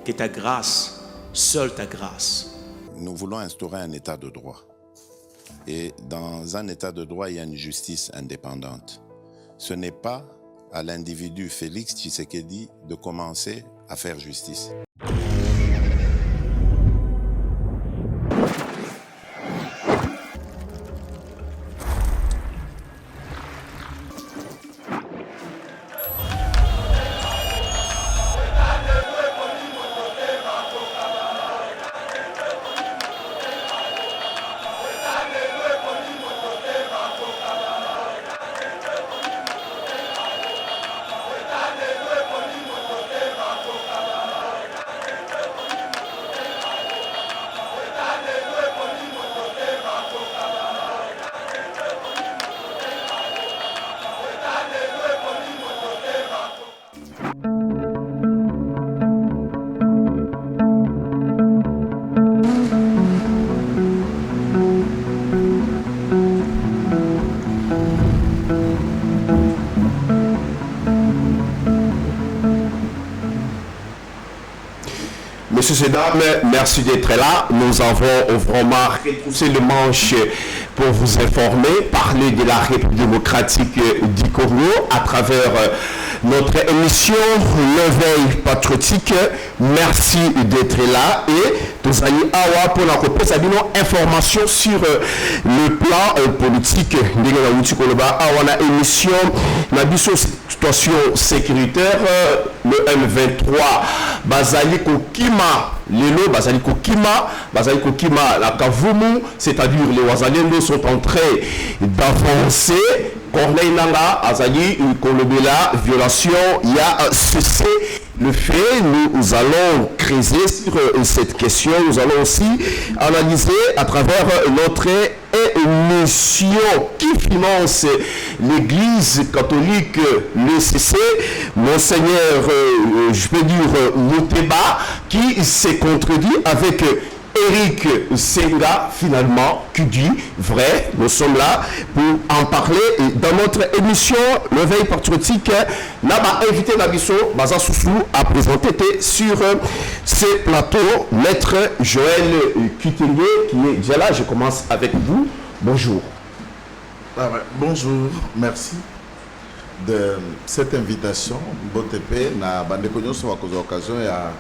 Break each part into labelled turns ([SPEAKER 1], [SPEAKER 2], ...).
[SPEAKER 1] Que ta grâce, seule ta grâce.
[SPEAKER 2] Nous voulons instaurer un état de droit. Et dans un état de droit, il y a une justice indépendante. Ce n'est pas à l'individu Félix Tshisekedi de commencer à faire justice.
[SPEAKER 3] Messieurs et dames, merci d'être là. Nous avons vraiment retroussé le manche pour vous informer, parler de la République démocratique du Congo à travers notre émission L'éveil patriotique. Merci d'être là et nous allons avoir pour la information sur le plan politique de la émission la situation sécuritaire le M23 Bazali Kokima Lelo Bazali Kokima la Kavumu, c'est-à-dire les Wazalendo sont en train d'avancer. Corneille Nanga Azali Kolobela violation, il y a cessé le fait. Nous allons creuser sur cette question. Nous allons aussi analyser à travers notre émission qui finance l'église catholique, le CC, Monseigneur, je peux dire Mouteba, qui s'est contredit avec Eric Senga, finalement, qui dit vrai. Nous sommes là pour en parler dans notre émission L'éveil patriotique. N'a pas invité Nabiso Baza Soussou à présenter sur ce plateau Maître Joël Kitenge qui est déjà là. Je commence avec vous. Bonjour.
[SPEAKER 4] Bonjour, merci de cette invitation. Botepe na bandeko nyonso bakozwa occasion ya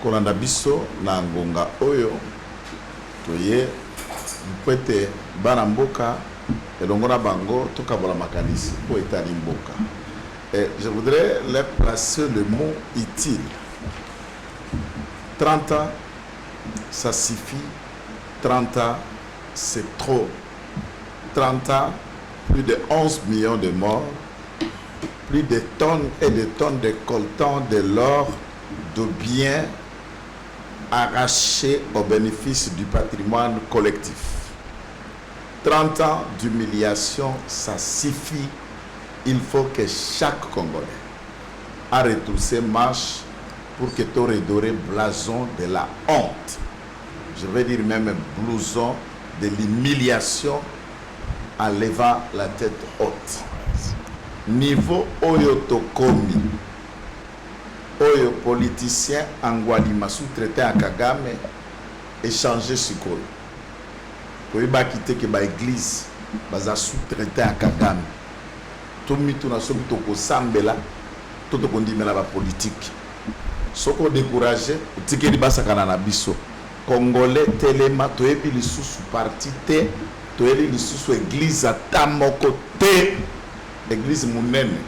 [SPEAKER 4] kolanda biso na ngonga oyo toye mpete bana mboka elongo na bango tokabola makanisi po etali mboka. Et je voudrais leur placer le mot utile. 30 ans, ça suffit. 30 ans, c'est trop. 30 ans, plus de 11 millions de morts, plus de tonnes et de tonnes de coltan, de l'or, de biens arrachés au bénéfice du patrimoine collectif. 30 ans d'humiliation, ça suffit. Il faut que chaque Congolais arrête ses marches pour que tu redoré blason de la honte. Je vais dire même blouson de l'humiliation en levant la tête haute. Niveau Oyo Tokomi, Oyo politicien Angwalima sous-traité à Kagame, échanger ce col. Pour y quitter que l'église va sous-traité à Kagame. Tout le monde a toko sambela, tout le monde dit la politique. Soko découragé, tike di basa kanana biso. Congolais telema to epi li sous parti te, to eli li sous église à tamoko te. Église munene.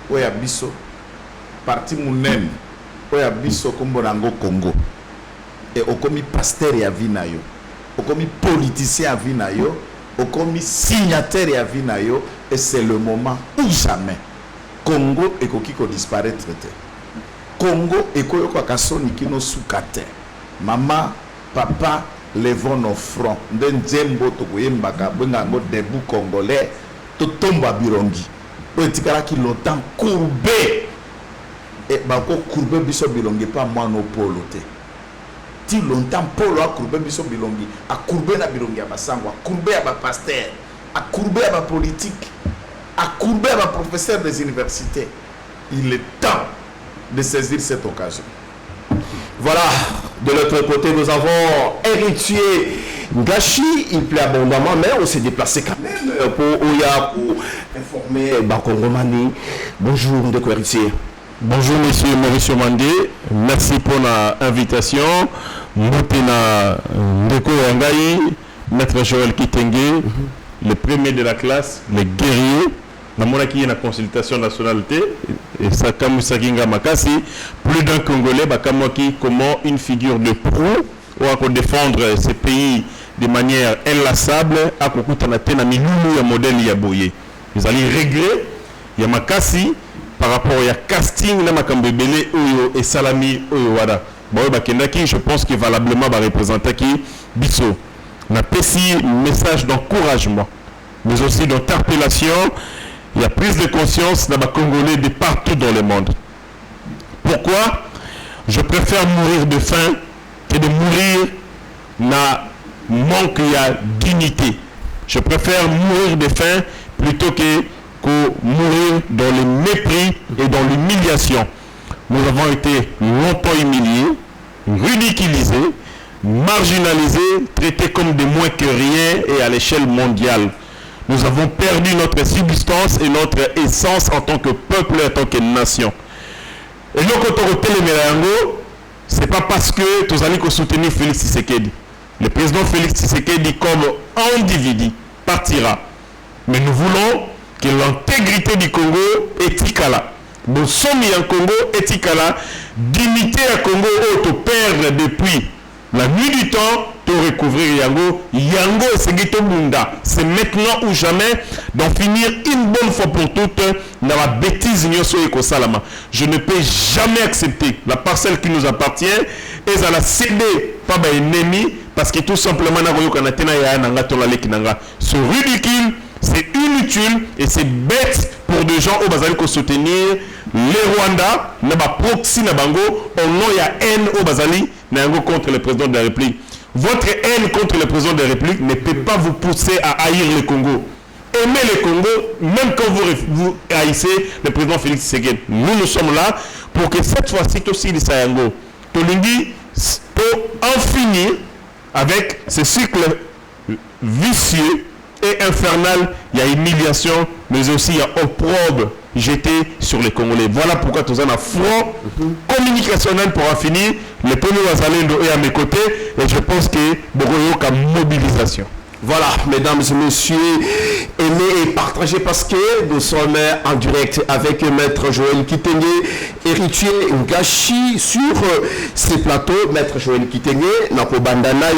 [SPEAKER 4] Oya biso parti munene. Oya biso kombo nango Congo. Et okomi pasteur ya vinayo. Okomi politicien ya vinayo. Okomi signataire ya vinayo. Et c'est le moment ou jamais Congo ekoki ko disparaître te. Congo ekoki ko kasoni kino sukate. Maman, papa, levons nos fronts. Ndenzembo tokoyembaka bengango debout congolais to tomba birongi. Oetikala ki longtemps courbé. Et bako courbé biso bilongi pas moi no polo te. Ti longtemps polo a courbé biso bilongi, a courbé na bilongi ya basango, a courbé ya ba pasteur, a courbé ya ba politique, a courbé ya ba professeur des universités. Il est temps de saisir cette occasion.
[SPEAKER 3] Voilà, de l'autre côté, nous avons héritier Ngashi, il plaît abondamment, mais on s'est déplacé quand même pour Oya, pour informer Bakongomani. Bonjour, Ndeko héritier.
[SPEAKER 5] Bonjour, monsieur Mauricio Mandé. Merci pour l'invitation. Motena Ndeko Yangaï, maître Joël Kitenge, le premier de la classe, le guerrier. Namonaki na consultation nationalité et ça comme Sakinga Makasi, plus d'un Congolais bakamaki comment une figure de proue ou à défendre ces pays de manière inlassable à kokutana na milulu ya modèle ya boye. Vous allez regret ya Makasi par rapport à casting na makambebele oyo et salami oyo wada. Boyo bakendaki, je pense que valablement ba représenter qui biso. Na pesi message d'encouragement mais aussi d'interpellation. Il y a prise de conscience dans les Congolais de partout dans le monde. Pourquoi? Je préfère mourir de faim que de mourir dans manque de dignité. Je préfère mourir de faim plutôt que mourir dans le mépris et dans l'humiliation. Nous avons été longtemps humiliés, ridiculisés, marginalisés, traités comme des moins que rien et à l'échelle mondiale. Nous avons perdu notre substance et notre essence en tant que peuple et en tant que nation. Et nous, quand on retient les ce n'est pas parce que nous allons soutenir Félix Tshisekedi. Le président Félix Tshisekedi, comme individu, partira. Mais nous voulons que l'intégrité du Congo est là. Nous sommes en Congo est là. Dignité à Congo, au perdre depuis la nuit du temps, de recouvrir Yango. Yango c'est maintenant ou jamais d'en finir une bonne fois pour toutes dans la bêtise. Je ne peux jamais accepter la parcelle qui nous appartient et à la céder par un ennemi parce que tout simplement c'est ridicule, c'est inutile et c'est bête pour des gens au Bazali qui soutenir les Rwanda, n'a proxy na bango, au nom il y a haine au Bazali contre le président de la République. Votre haine contre le président de la République ne peut pas vous pousser à haïr le Congo. Aimez le Congo, même quand vous haïssez le président Félix Tshisekedi. Nous sommes là pour que cette fois-ci, aussi les Sayango, Tolingi, pour en finir avec ce cycle vicieux et infernal. Il y a humiliation, mais aussi il y a opprobre jeté sur les Congolais. Voilà pourquoi nous avons un front communicationnel pour en finir. Le premier Wazalendo est à mes côtés et je pense que Bogoyo a mobilisation.
[SPEAKER 3] Voilà, mesdames et messieurs, aimez et partagez parce que nous sommes en direct avec Maître Joël Kitenge, héritier Ngashi sur ces plateaux. Maître Joël Kitenge, Nakobandanayo,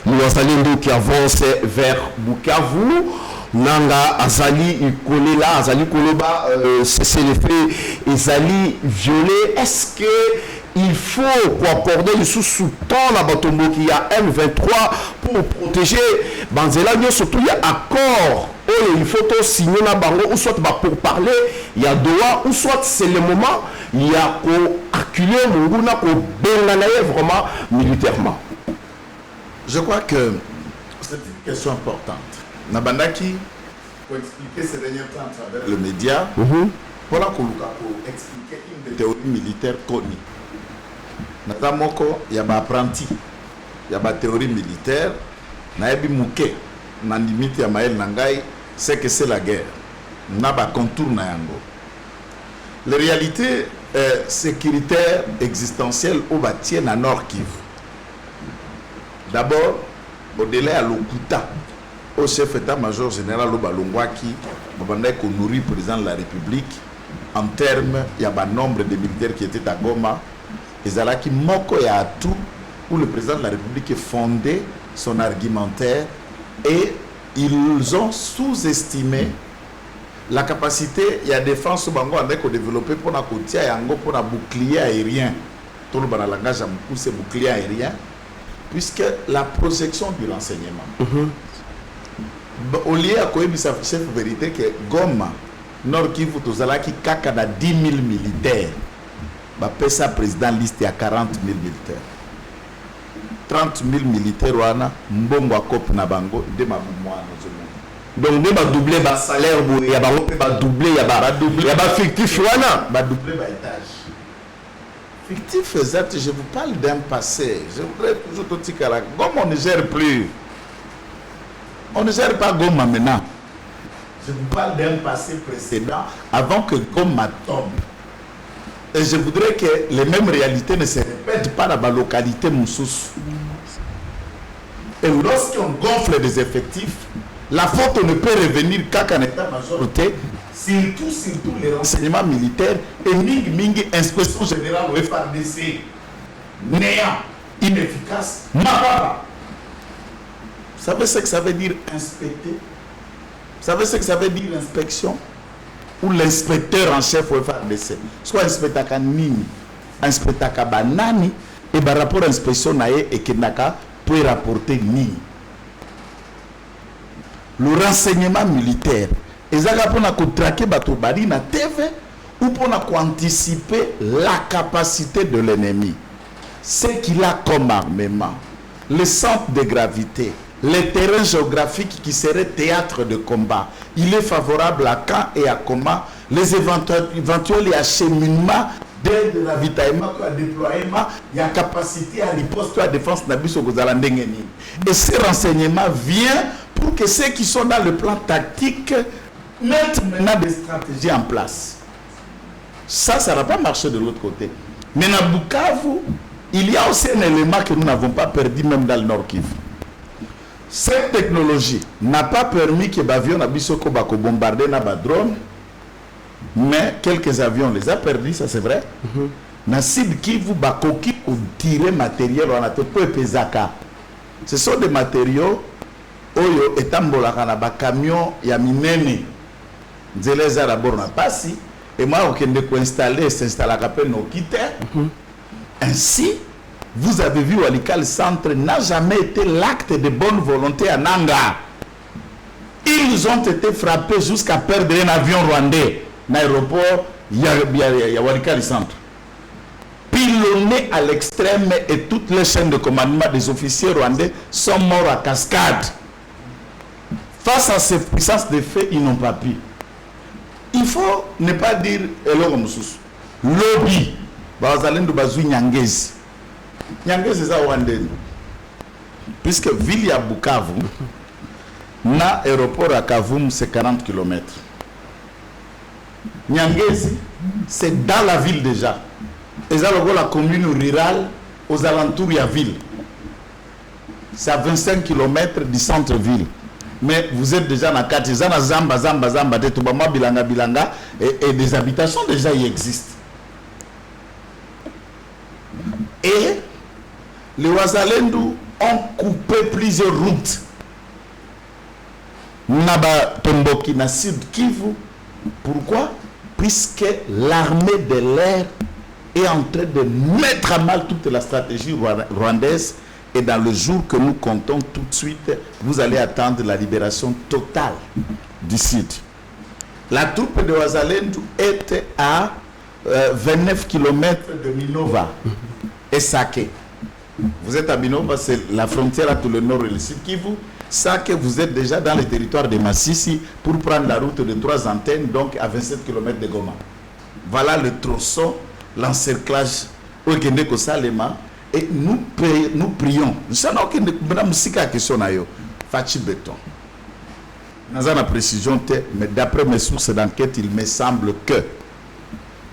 [SPEAKER 3] nous Wazalendo qui avance vers Bukavu. Nanga Azali Kolela, Azali Koloba, c'est le fait, Azali violé. Est-ce que il faut accorder le sous-temps la Batombo qui a M23 pour protéger Banzela, surtout il y a accord. Il faut signer na bango ou soit pour parler, il y a Doha ou soit c'est le moment il y a pour acculer Munguna pour benanaye vraiment militairement.
[SPEAKER 4] Je crois que c'est une question importante. Nabandaki, pour expliquer ces derniers temps à travers le média, pour expliquer une théorie militaire connue. Nazamoko, il y a des apprentis, il y a des théories militaires, il y a des mouké, il y a des limites, c'est que c'est la guerre. Il y a des contours. Les réalités sécuritaires existentielles au bâtiment à Nord Kivu. D'abord, au-delà de l'Okuta, au chef état-major général Obalongwaki, qui nourrit le président de la République, en termes, il y a un nombre de militaires qui étaient à Goma. Ezalaki moko ya tout où le président de la République a fondé son argumentaire et ils ont sous-estimé la capacité il y a défense bango avec développer pour la côtière yango pour la bouclier aérien tout le langage à c'est bouclier aérien puisque la projection du renseignement au lieu à quoi ça chef vérité que Goma Nord Kivu tozalaki kaka na 10 000 militaires. Bapesa président liste à 40 000 militaires. 30 000 militaires wana mbongo akop na bango de mabumwa
[SPEAKER 3] donc de ba doubler ba salaire bo ya ba doubler ya ba fictif wana
[SPEAKER 4] ba doubler ba étage Fictif, exact, je vous parle d'un passé. Je voudrais toujours tout dire que Goma, on ne gère plus. On ne gère pas Goma maintenant. Je vous parle d'un passé précédent avant que Goma tombe. Et je voudrais que les mêmes réalités ne se répètent pas dans la localité Moussous. Et lorsqu'on gonfle des effectifs, la faute ne peut revenir qu'à un état-majorité, surtout les renseignements militaires et Mingi inspection générale au FARDC, néant, inefficace, mababa. Vous savez ce que ça veut dire inspecter? Vous savez ce que ça veut dire inspection? Ou l'inspecteur en chef au FARDC, soit inspecteur Kanini, inspecteur Kabanani, et par rapport à l'inspection naïe et Kenaka peut rapporter ni. Le renseignement militaire, ils ont traquer Batobari na TV ou pour anticiper la capacité de l'ennemi. Ce qu'il a comme armement, le centre de gravité, les terrains géographiques qui seraient théâtre de combat. Il est favorable à quand et à comment les éventuels acheminements d'aide de ravitaillement, de déploiement, il y a capacité à riposte, à défense. Et ces renseignements viennent pour que ceux qui sont dans le plan tactique mettent maintenant des stratégies en place. Ça ne va pas marcher de l'autre côté. Mais dans Bukavu, il y a aussi un élément que nous n'avons pas perdu même dans le Nord Kivu. Cette technologie n'a pas permis que les avions soient bombardés dans les drones, mais quelques avions les a perdus, ça c'est vrai. Dans Sud Kivu, bakoki ou tirer matériel on a tout peu pesaka. Ce sont des matériaux oyo etambolaka na ba camion ya minene. Nzeleza d'abord na pasi et moi okende ko installer s'installer à peine au quitter. Ainsi, vous avez vu Walikale Centre n'a jamais été l'acte de bonne volonté à Nanga. Ils ont été frappés jusqu'à perdre un avion rwandais dans l'aéroport Walikale Centre. Pilonné à l'extrême et toutes les chaînes de commandement des officiers rwandais sont morts à cascade. Face à ces puissances de fait, ils n'ont pas pu. Il faut ne pas dire lobby. Nyangezi. Nyangezi c'est ça Rwandais. Puisque ville à Bukavu, na aéroport à Kavumu c'est 40 km. Nyangezi c'est dans la ville déjà. Et ça la commune rurale aux alentours de la ville. C'est à 25 km du centre-ville. Mais vous êtes déjà dans 4 Zamba, Bilanga, et des habitations déjà y existent. Et les Wazalendu ont coupé plusieurs routes. Naba Tomboki, na Sud Kivu. Pourquoi? Puisque l'armée de l'air est en train de mettre à mal toute la stratégie rwandaise. Et dans le jour que nous comptons tout de suite, vous allez attendre la libération totale du Sud. La troupe de Wazalendu était à 29 km de Minova et Sake. Vous êtes à Minova, c'est la frontière entre le nord et le sud Kivu. Sake, vous êtes déjà dans le territoire de Massissi pour prendre la route de 3 antennes, donc à 27 km de Goma. Voilà le tronçon, l'encerclage au Gendeko Salema. Et nous prions. Nous savons que Mme Sika a question à yo. Fachi béton. Nous avons la précision, mais d'après mes sources d'enquête, il me semble que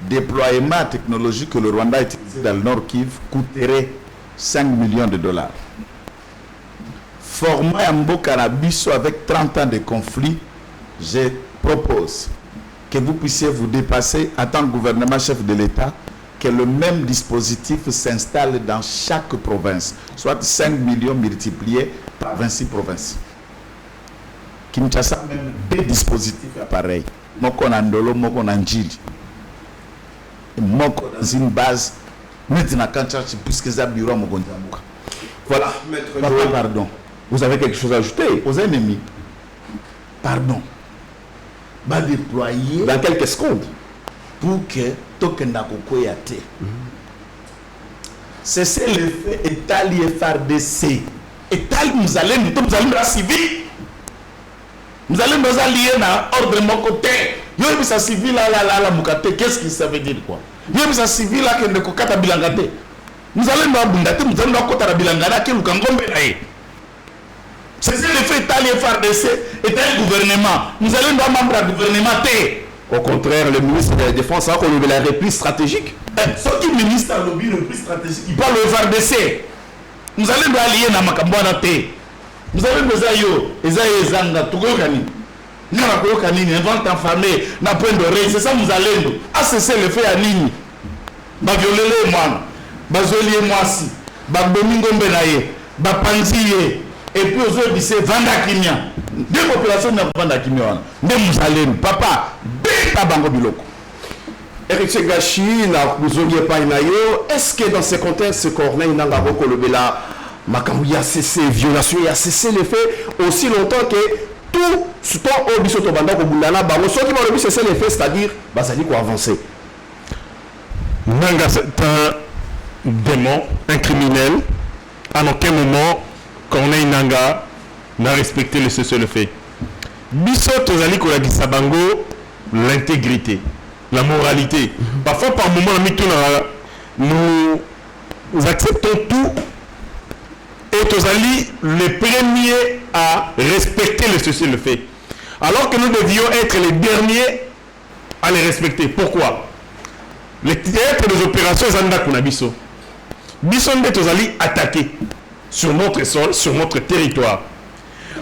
[SPEAKER 4] déploiement technologique que le Rwanda a utilisé dans le Nord Kivu coûterait 5 millions de dollars. Format Ambo Canabiso avec 30 ans de conflit, je propose que vous puissiez vous dépasser en tant que gouvernement chef de l'État, que le même dispositif s'installe dans chaque province, soit 5 millions multipliés par 26 provinces. Kinshasa même 2 dispositifs pareils. Moko Nandolo, Moko Nanjili. Moko dans une base, maintenant quand tu puisque ça bureau Mogonjambuka. Voilà, maître Joël. Pardon.
[SPEAKER 3] Vous avez quelque chose à ajouter
[SPEAKER 4] aux ennemis? Pardon. Va déployer.
[SPEAKER 3] Dans quelques secondes.
[SPEAKER 4] Pour que Tokenda Kokoyate. C'est l'effet État lié FARDC. État nous allons la civil. Nous allons nous allier dans ordre de mon côté. Yo ça civil là Mukate, qu'est-ce que ça veut dire quoi?
[SPEAKER 5] Yebisa civil là que ne kokata bilangate. Nous allons nous abundate, nous allons kota la bilangana que nous kangombe nae. C'est le fait d'Ali FARDC est un gouvernement. Nous allons nous membre du gouvernement.
[SPEAKER 3] Au contraire, le ministre de la Défense a relevé la repli stratégique.
[SPEAKER 5] Ce qui est ministre a lobby repli stratégique, il parle de FARDC. Nous allons nous allier dans Makambouana T. Nous allons nous allier, Ezanga, Toukokani. Nous allons nous invente enfamé, n'a point d'oreille. C'est ça nous allons. Ah, c'est le fait à Nini. Ba violer les moines, ba zolier moisi, ba domingo mbenaye, ba panziye. Et puis aux autres, c'est Vandakimia. Deux populations n'ont pas Vandakimia. Deux Moussalem, papa, bêta bango biloko.
[SPEAKER 3] Eric Segachi, na Bouzolier Painayo, est-ce que dans ce contexte, Corneille Nangaro Kolobela, Makambu a cessé, violation, il a cessé les faits aussi longtemps que tout ce temps au Bisoto Banda Kobundana, ceux qui vont cesser les faits, c'est-à-dire, ça dit qu'on avancer.
[SPEAKER 5] Nanga, c'est un démon, un criminel. À aucun moment, Corneille Nanga n'a respecté le cessez-le-feu. Biso Tozali Kolagi Sabango, l'intégrité, la moralité. Parfois, par moment, nous acceptons tout et Tozali les premiers à respecter le cessez-le-feu. Alors que nous devions être les derniers à les respecter. Pourquoi? Les théâtres des opérations Zanda Kunabiso. Biso Nde Tozali attaqué sur notre sol, sur notre territoire.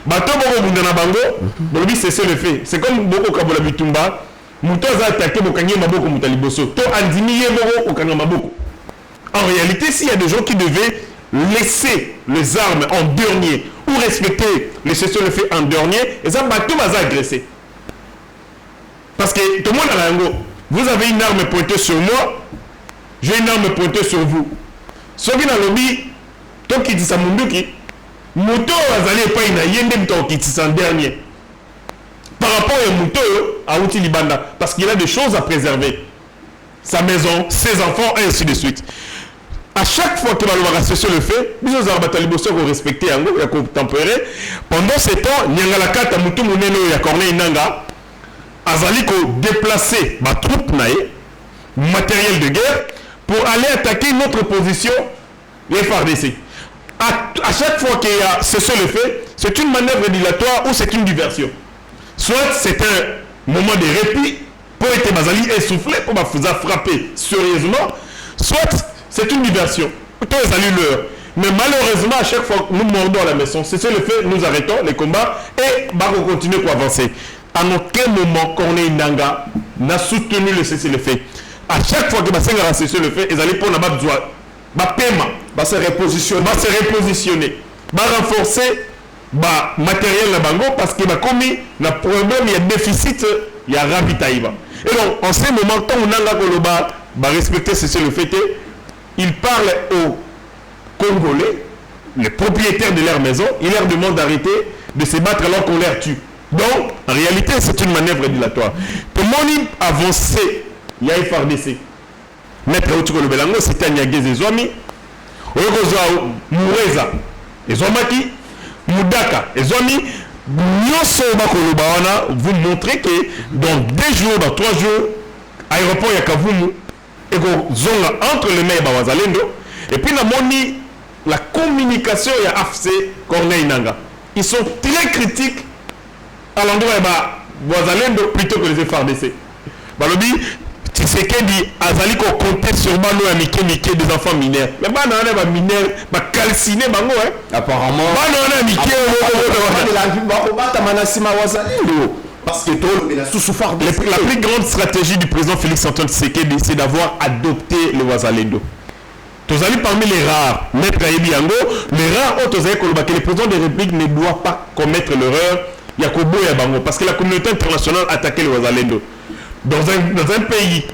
[SPEAKER 5] Bato Boko Bundana Bango, Bolobi cessez le fait. C'est comme Boko Kabola Bitumba, Mouto a attaqué Bokanye Maboko Moutaliboso. To Andimi Boko Okanga Maboko. En réalité, s'il y a des gens qui devaient laisser les armes en dernier ou respecter les cessez-le-feu en dernier, et ça, Bato va agresser. Parce que tout le monde a la langue. Vous avez une arme pointée sur moi, j'ai une arme pointée sur vous. Ce qui est dans le lobby, toi qui dis ça, Munduki, Mouto azali pas ina yende mto qui en dernier. Par rapport à Mouto à Outi Libanda, parce qu'il a des choses à préserver. Sa maison, ses enfants, et ainsi de suite. À chaque fois que va cesser le fait, nous avons respecté et contemporain. Pendant ce temps, Nyangalakata Moutou Mouneno et Corneille Nanga, azali ko déplacer ma troupe naïe, matériel de guerre, pour aller attaquer notre position, les FARDC. À chaque fois qu'il y a cessez-le-feu, c'est une manœuvre dilatoire ou c'est une diversion. Soit c'est un moment de répit pour être basali essoufflé, pour vous frapper sérieusement, soit c'est une diversion. Mais malheureusement, à chaque fois que nous mordons la maison, cessez-le-feu, nous arrêtons les combats et on continue pour avancer. À aucun moment, Corneille Nanga n'a soutenu le cessez-le-feu. À chaque fois que Bassenga a cessé le fait, ils allaient pour la paiement, se repositionner, renforcer matériel la bango parce qu'il a commis le problème, il y a déficit, il y a ravitaillement. Et donc, en ce moment, quand on a Koloba respecter cessez-le-feu, il parle aux Congolais, les propriétaires de leur maison, il leur demande d'arrêter de se battre alors qu'on leur tue. Donc, en réalité, c'est une manœuvre dilatoire. Pour mon avancer, il y a FARDC. Maître Outiko Belango, c'était un Niagé Zezwami. Oyokozwa Mureza, Ezwamaki, Mudaka, Ezwami. Nyoso Bakoloba wana, vous montrez que dans 2 jours, dans 3 jours, aéroport Yakavumu, et zonga entre les mains de Wazalendo. Et puis, la communication y a AFC Corneille Nanga. Ils sont très critiques à l'endroit de Wazalendo plutôt que les FARDC. Balobi, tu sais qu'il dit Azali qu'on comptait sur Bano et Miké des enfants mineurs. Mais Bano est mineur, calciné Bango.
[SPEAKER 3] Apparemment.
[SPEAKER 5] Bano est Miké.
[SPEAKER 3] Parce que
[SPEAKER 5] la plus grande stratégie du président Félix Antoine Tshisekedi, c'est d'avoir adopté le Wazalendo. Tozali parmi les rares, Maître Ayebi Yango, les rares autres que le président de la République ne doit pas commettre l'erreur Yakobo Yabango, parce que la communauté internationale a attaqué le Wazalendo. Dans un pays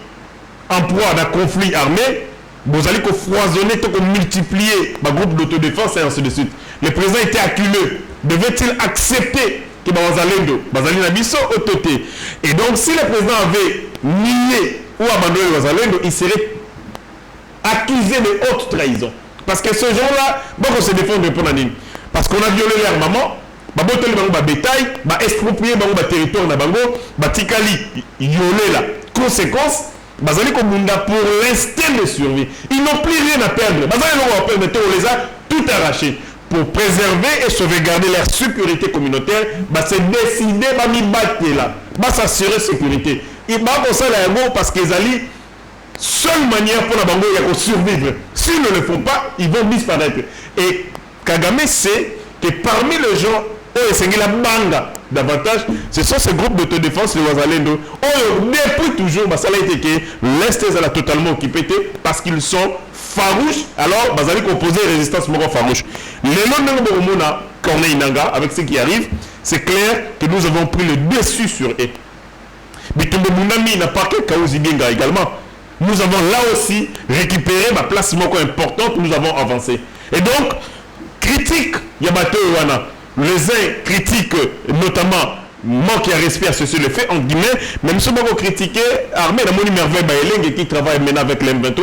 [SPEAKER 5] en proie d'un conflit armé, vous allez foisonner, multiplier le groupe d'autodéfense et ainsi de suite. Le président était acculé. Devait-il accepter que Wazalendo, Bazali Nabiso, Ototé? Et donc, si le président avait nié ou abandonné le Wazalendo, il serait accusé de haute trahison. Parce que ce jour-là, on se défend de Ponanine. Parce qu'on a violé leur maman, babotelé bango bétail, exproprié bango territoire na bango, tikali yolé la conséquence, Bazali Kobunda pour l'instinct de survie. Ils n'ont plus rien à perdre. Bazali on les a tout arrachés. Pour préserver et sauvegarder leur sécurité communautaire, c'est décider de s'assurer la sécurité. Ils vont ça parce qu'ils allaient seule manière pour la bango de survivre. S'ils ne le font pas, ils vont disparaître. Et Kagame sait que parmi les gens c'est la banga davantage, ce sont ces groupes d'autodéfense, les Wazalendo. Depuis toujours, ça a été que l'Est est totalement occupé parce qu'ils sont farouches. Alors, Bazali composé résistance moro farouche. Les noms de Boromona, Corneille Nanga, avec ce qui arrive, c'est clair que nous avons pris le dessus sur eux. Mais Tombo Munami n'a pas que Kaouzi Bienga également. Nous avons là aussi récupéré ma place importante, nous avons avancé. Et donc, critique Yabato Wana. Les uns critiquent notamment manque de respect à ceci le fait, en guillemets, même si on critique l'armée de Moni Merveille Baeleng qui travaille maintenant avec l'M23,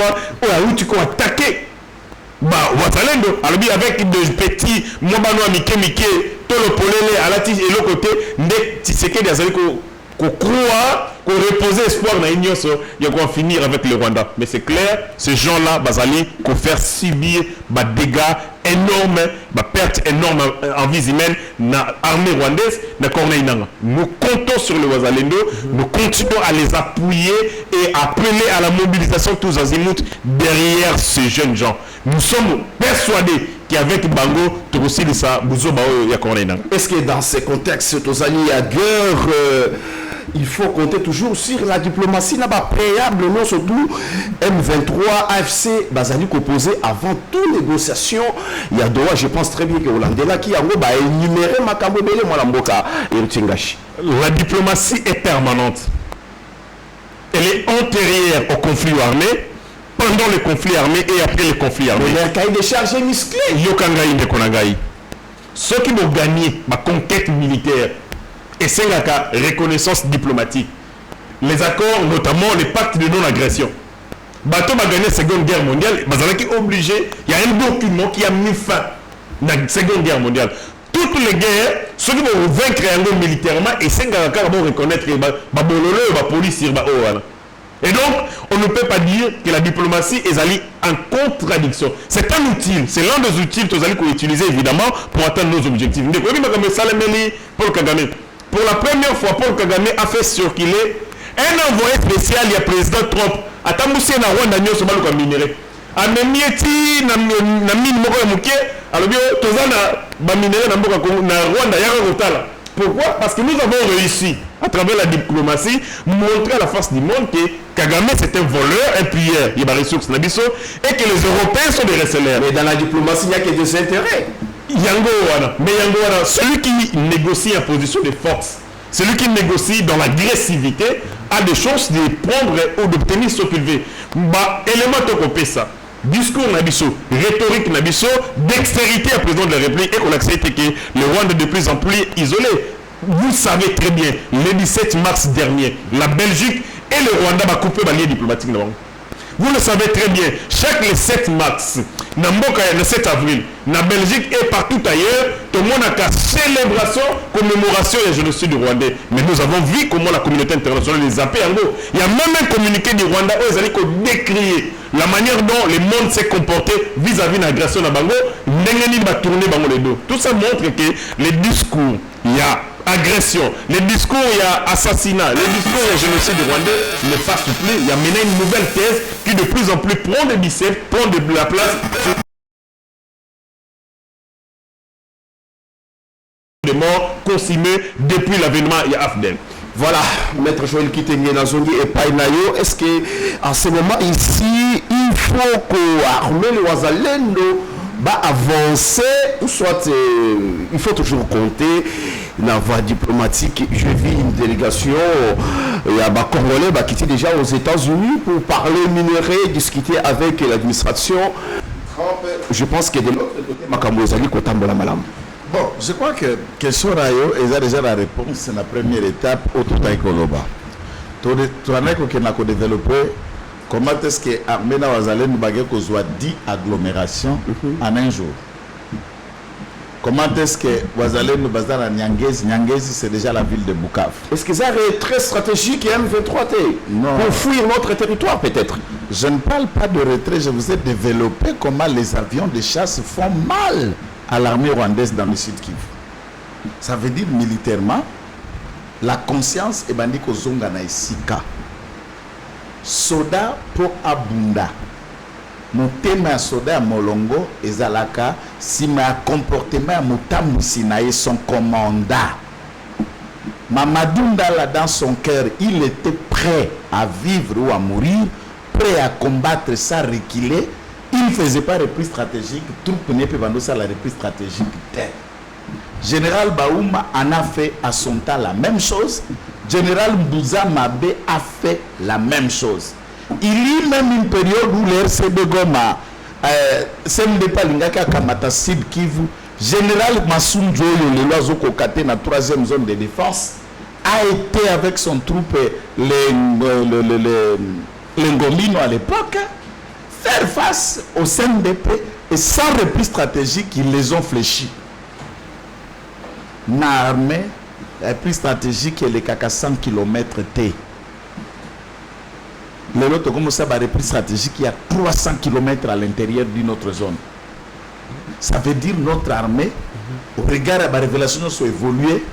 [SPEAKER 5] où tu peux attaquer Ouattalendo, avec des petits Mwabano Mike, Tolo Polele, Alati et l'autre côté, Tshisekedi Azali qu'on croit, qu'on repose espoir dans l'Union, il y a qu'on finir avec le Rwanda. Mais c'est clair, ces gens-là, Bazali, qu'on fait subir des dégâts énormes, des pertes énormes en vie humaine, dans l'armée rwandaise, dans Corneille Nanga. Nous comptons sur le Wazalendo, nous continuons à les appuyer et appeler à la mobilisation tous azimuts derrière ces jeunes gens. Nous sommes persuadés qu'avec Bango, tu aussi ça, il y a Corneille Nanga.
[SPEAKER 3] Est-ce que dans ces contextes, il y a guerre, il faut compter toujours sur la diplomatie n'a pas préalable, non, surtout M23, AFC, Bazali composé avant toute négociation. Il y a droit, je pense très bien que Hollandais qui a énuméré Makambo Bele Mwalamboka et Rutingashi.
[SPEAKER 5] La diplomatie est permanente. Elle est antérieure au conflit armé, pendant le conflit armé et après le conflit armé.
[SPEAKER 3] Il y a un cahier de charges musclé.
[SPEAKER 5] Yokangaï de Konagaï. Ceux qui vont gagner ma conquête militaire, et c'est la reconnaissance diplomatique. Les accords, notamment les pactes de non-agression. Bateau va gagner la Seconde Guerre mondiale, qui est obligé, il y a un document qui a mis fin à la Seconde Guerre mondiale. Toutes les guerres, ceux qui vont vaincre militairement, et c'est vont reconnaître que la police. Et donc, on ne peut pas dire que la diplomatie est allée en contradiction. C'est un outil, c'est l'un des outils que nous allons utiliser évidemment pour atteindre nos objectifs. Pour la première fois, Paul Kagame a fait circuler un envoyé spécial, il y a président Trump. A Tamoussé na Rwanda nyo so baluka minéré. A memieti na mine moko ya muke, alors bien tozana ba minéré na mboka na Rwanda ya rotala. Pourquoi? Parce que nous avons réussi à travers la diplomatie montrer à la face du monde que Kagame c'est un voleur, un pilleur, il y a des ressources nabiso et que les Européens sont des receleurs.
[SPEAKER 3] Mais dans la diplomatie, il n'y a que des intérêts.
[SPEAKER 5] Yango Wana, mais Yango Wana, celui qui négocie en position de force, celui qui négocie dans l'agressivité a des chances de prendre ou d'obtenir ce qu'il veut. Élément de copie ça. Discours nabiso, rhétorique nabiso, dextérité à président de la République et qu'on accepte que le Rwanda est de plus en plus isolé. Vous savez très bien, le 17 mars dernier, la Belgique et le Rwanda ont coupé les liens diplomatiques. Vous le savez très bien, chaque le 7 mars, le 7 avril, la Belgique et partout ailleurs, tout le monde a une célébration, commémoration et génocide du Rwandais. Mais nous avons vu comment la communauté internationale les a appelés en gros. Il y a même un communiqué du Rwanda où ils allaient décrire la manière dont le monde s'est comporté vis-à-vis de l'agression de Bango, tout ça montre que les discours, il y a agression, les discours, il y a assassinat, les discours, il y a génocide rwandais ne fassent plus. Il y a maintenant une nouvelle thèse qui de plus en plus prend des biceps, prend de la place des morts consommés depuis l'avènement il y a Afden.
[SPEAKER 3] Voilà, Maître Joël Kitenge Nazongi et Painayo, est-ce qu'en ce moment ici, il faut que l'armée le Wazalendo va avancer, ou soit il faut toujours compter la voie diplomatique. Je vis une délégation, il y a des Congolais qui étaient déjà aux États-Unis pour parler minerai, discuter avec l'administration. Je pense que de l'autre côté, Makambo Zali Kotambola Malam.
[SPEAKER 4] Bon, je crois que question Rayo, ils ont déjà la réponse, c'est la première étape au tout à Koloba. Tu as développé comment est-ce que l'armée Wazalendo va avoir 10 agglomérations en un jour. Comment est-ce que Wazalendo Bazar à Nyangezi, Nyangezi c'est déjà la ville de Bukavu.
[SPEAKER 3] Est-ce que ça est très stratégique et M23
[SPEAKER 4] Non.
[SPEAKER 3] pour fuir notre territoire peut-être?
[SPEAKER 4] Je ne parle pas de retrait, je vous ai développé comment les avions de chasse font mal à l'armée rwandaise dans le sud Kivu. Ça veut dire militairement, la conscience est bandit ko zonga na isika. Soda po abunda. Motema ya soda ya molongo ezalaka sima ya comportement ya motamwisi na ye son commandant. Mamadou Ndala dans son cœur, il était prêt à vivre ou à mourir, prêt à combattre sans reculer. Il ne faisait pas reprise stratégique, troupe n'est pas vendu ça la reprise stratégique. Général Baouma en a fait à son temps la même chose. Général Mbouza Mabé a fait la même chose. Il y a même une période où l'RCD Goma, CMDP Lingaka Kamata Sud Kivu, Général Massoum Djoyo, le loiseau Kokate, la 3e zone de défense, a été avec son troupe, les Ngomino à l'époque, faire face au CMDP et sans reprise stratégique, ils les ont fléchis. Dans l'armée, la reprise stratégique est les 100 km T. Le lot comme ça, la reprise stratégique, il y a 300 km à l'intérieur d'une autre zone. Ça veut dire notre armée, au regard de la révélation, soit évoluée,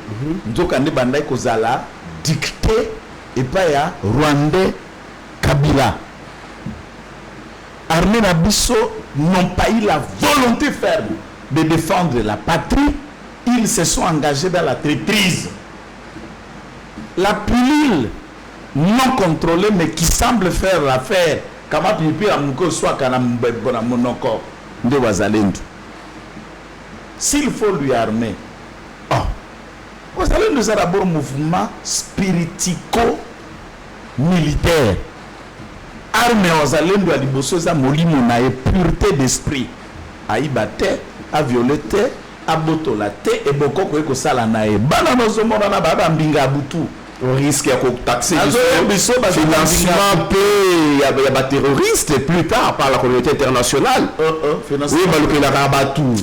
[SPEAKER 4] donc on est kozala dicté et pas ya Rwandais Kabila. Armée Nabiso n'ont pas eu la volonté ferme de défendre la patrie. Ils se sont engagés dans la traîtrise. La pilule non contrôlée, mais qui semble faire l'affaire. Kama pipi amuko soit kana mbona monoko de Wazalendo. S'il faut lui armer, Wazalendo c'est d'abord un mouvement spiritico-militaire. Armée Wazalendo a liboso za molimo na pureté d'esprit. Aïbate, a violeté, a botolate et bokoko eko sala na e. Bana nozomona na baba mbinga butu.
[SPEAKER 3] On risque de taxer le financement il y a des terroristes plus tard par la communauté internationale. Oui, mais le Rabatou.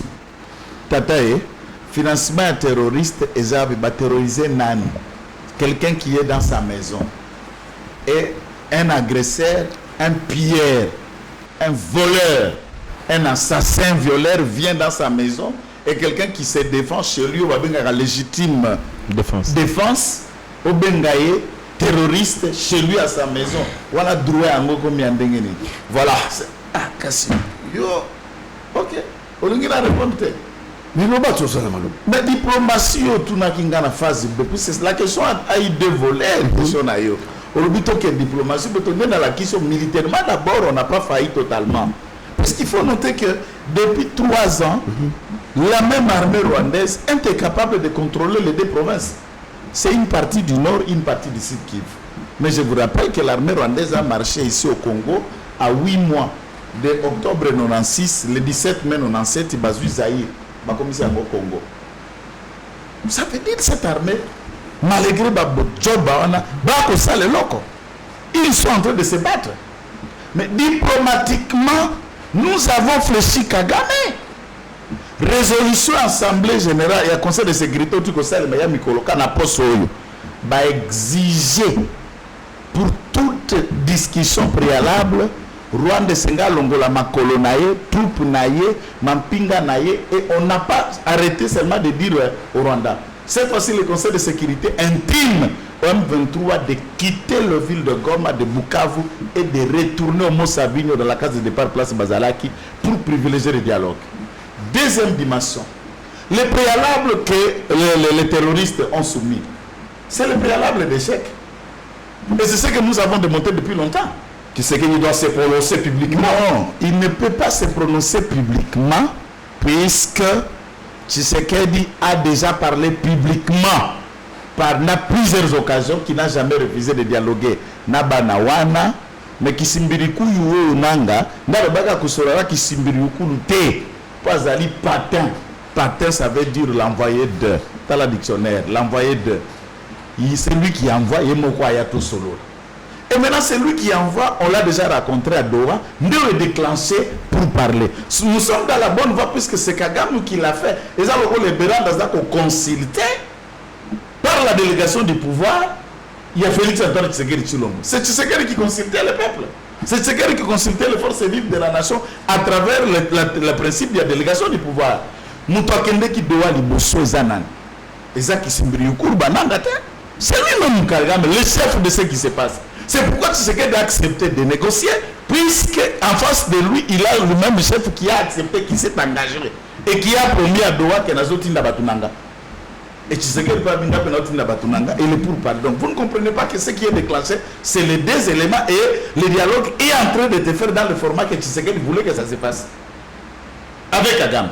[SPEAKER 4] Tatae, financement terroriste, ils avaient terrorisé Nani. Quelqu'un qui est dans sa maison. Et un agresseur, un pilleur, un voleur, un assassin violeur vient dans sa maison. Et quelqu'un qui se défend chez lui, on va bien la légitime défense. Au Bengaye, terroriste chez lui à sa maison. Voilà droit à Ngokomiandengeni.
[SPEAKER 3] Voilà.
[SPEAKER 4] Ah, Kassi. Yo. Ok. On lui a répondu. Mais la diplomatie, tout n'a qu'une phase. La question a eu deux volets. On lui dit que la diplomatie, mais dans la question militairement, d'abord, on n'a pas failli totalement. Parce qu'il faut noter que depuis 3 ans, la même armée rwandaise est incapable de contrôler les deux provinces. C'est une partie du nord, une partie du sud Kivu. Mais je vous rappelle que l'armée rwandaise a marché ici au Congo à 8 mois. De octobre 96, le 17 mai 97, il Bazou Zahir, ma commissaire au Congo. Ça veut dire que cette armée, malgré Babo Job, ils sont en train de se battre. Mais diplomatiquement, nous avons fléchi Kagame. Résolution assemblée générale et conseil de sécurité du conseil de Miami Koloka n'a pas va exiger pour toute discussion préalable Rwanda Senga Longola Makolo naye, troupe naye, Mampinga naye, et on n'a pas arrêté seulement de dire au Rwanda. Cette fois-ci, le conseil de sécurité intime au M23 de quitter la ville de Goma, de Bukavu et de retourner au Mont-Savigno dans la case de départ place Bazalaki pour privilégier le dialogue. Deuxième dimension, les préalables que les terroristes ont soumis, c'est le préalable d'échec. Et c'est ce que nous avons démontré depuis longtemps.
[SPEAKER 3] Qui c'est qu'il doit se prononcer publiquement?
[SPEAKER 4] Non, il ne peut pas se prononcer publiquement puisque Tshisekedi a déjà parlé publiquement par plusieurs occasions qu'il n'a jamais refusé de dialoguer. Nabanawana, mais qui simbiriku yuo nanga, n'abaka kusorara qui simbiriku lute. Pas ali patin. Patin, ça veut dire l'envoyé de. Dans la dictionnaire, l'envoyé de. C'est lui qui envoie Yemoko Ayato Solo. Et maintenant, c'est lui qui envoie, on l'a déjà rencontré à Doha, nous le déclenché pour parler. Nous sommes dans la bonne voie puisque c'est Kagame qui l'a fait. Et ça, les Bérandas ont consulté par la délégation du pouvoir. Il y a Félix Antoine Tshisekedi Tshilombo. C'est Tshisekedi qui consultait le peuple. C'est Tshisekedi qui consultait les forces vives de la nation à travers le principe de la délégation du pouvoir. Nous t'attendons qui doit les bosser Zanan. Et ça qui s'imbrique c'est lui-même Kagame, le chef de ce qui se passe. C'est pourquoi Tshisekedi a accepté de négocier, puisque en face de lui, il a le même chef qui a accepté, qui s'est engagé et qui a promis à Doha que Nazotinda Batunanga. Et Tshisekedi pas bien Nazotinda Batunanga et le pourparler. Donc vous ne comprenez pas que ce qui est déclenché, c'est les deux éléments et le dialogue est en train de te faire dans le format que Tshisekedi voulait que ça se passe. Avec Kagame.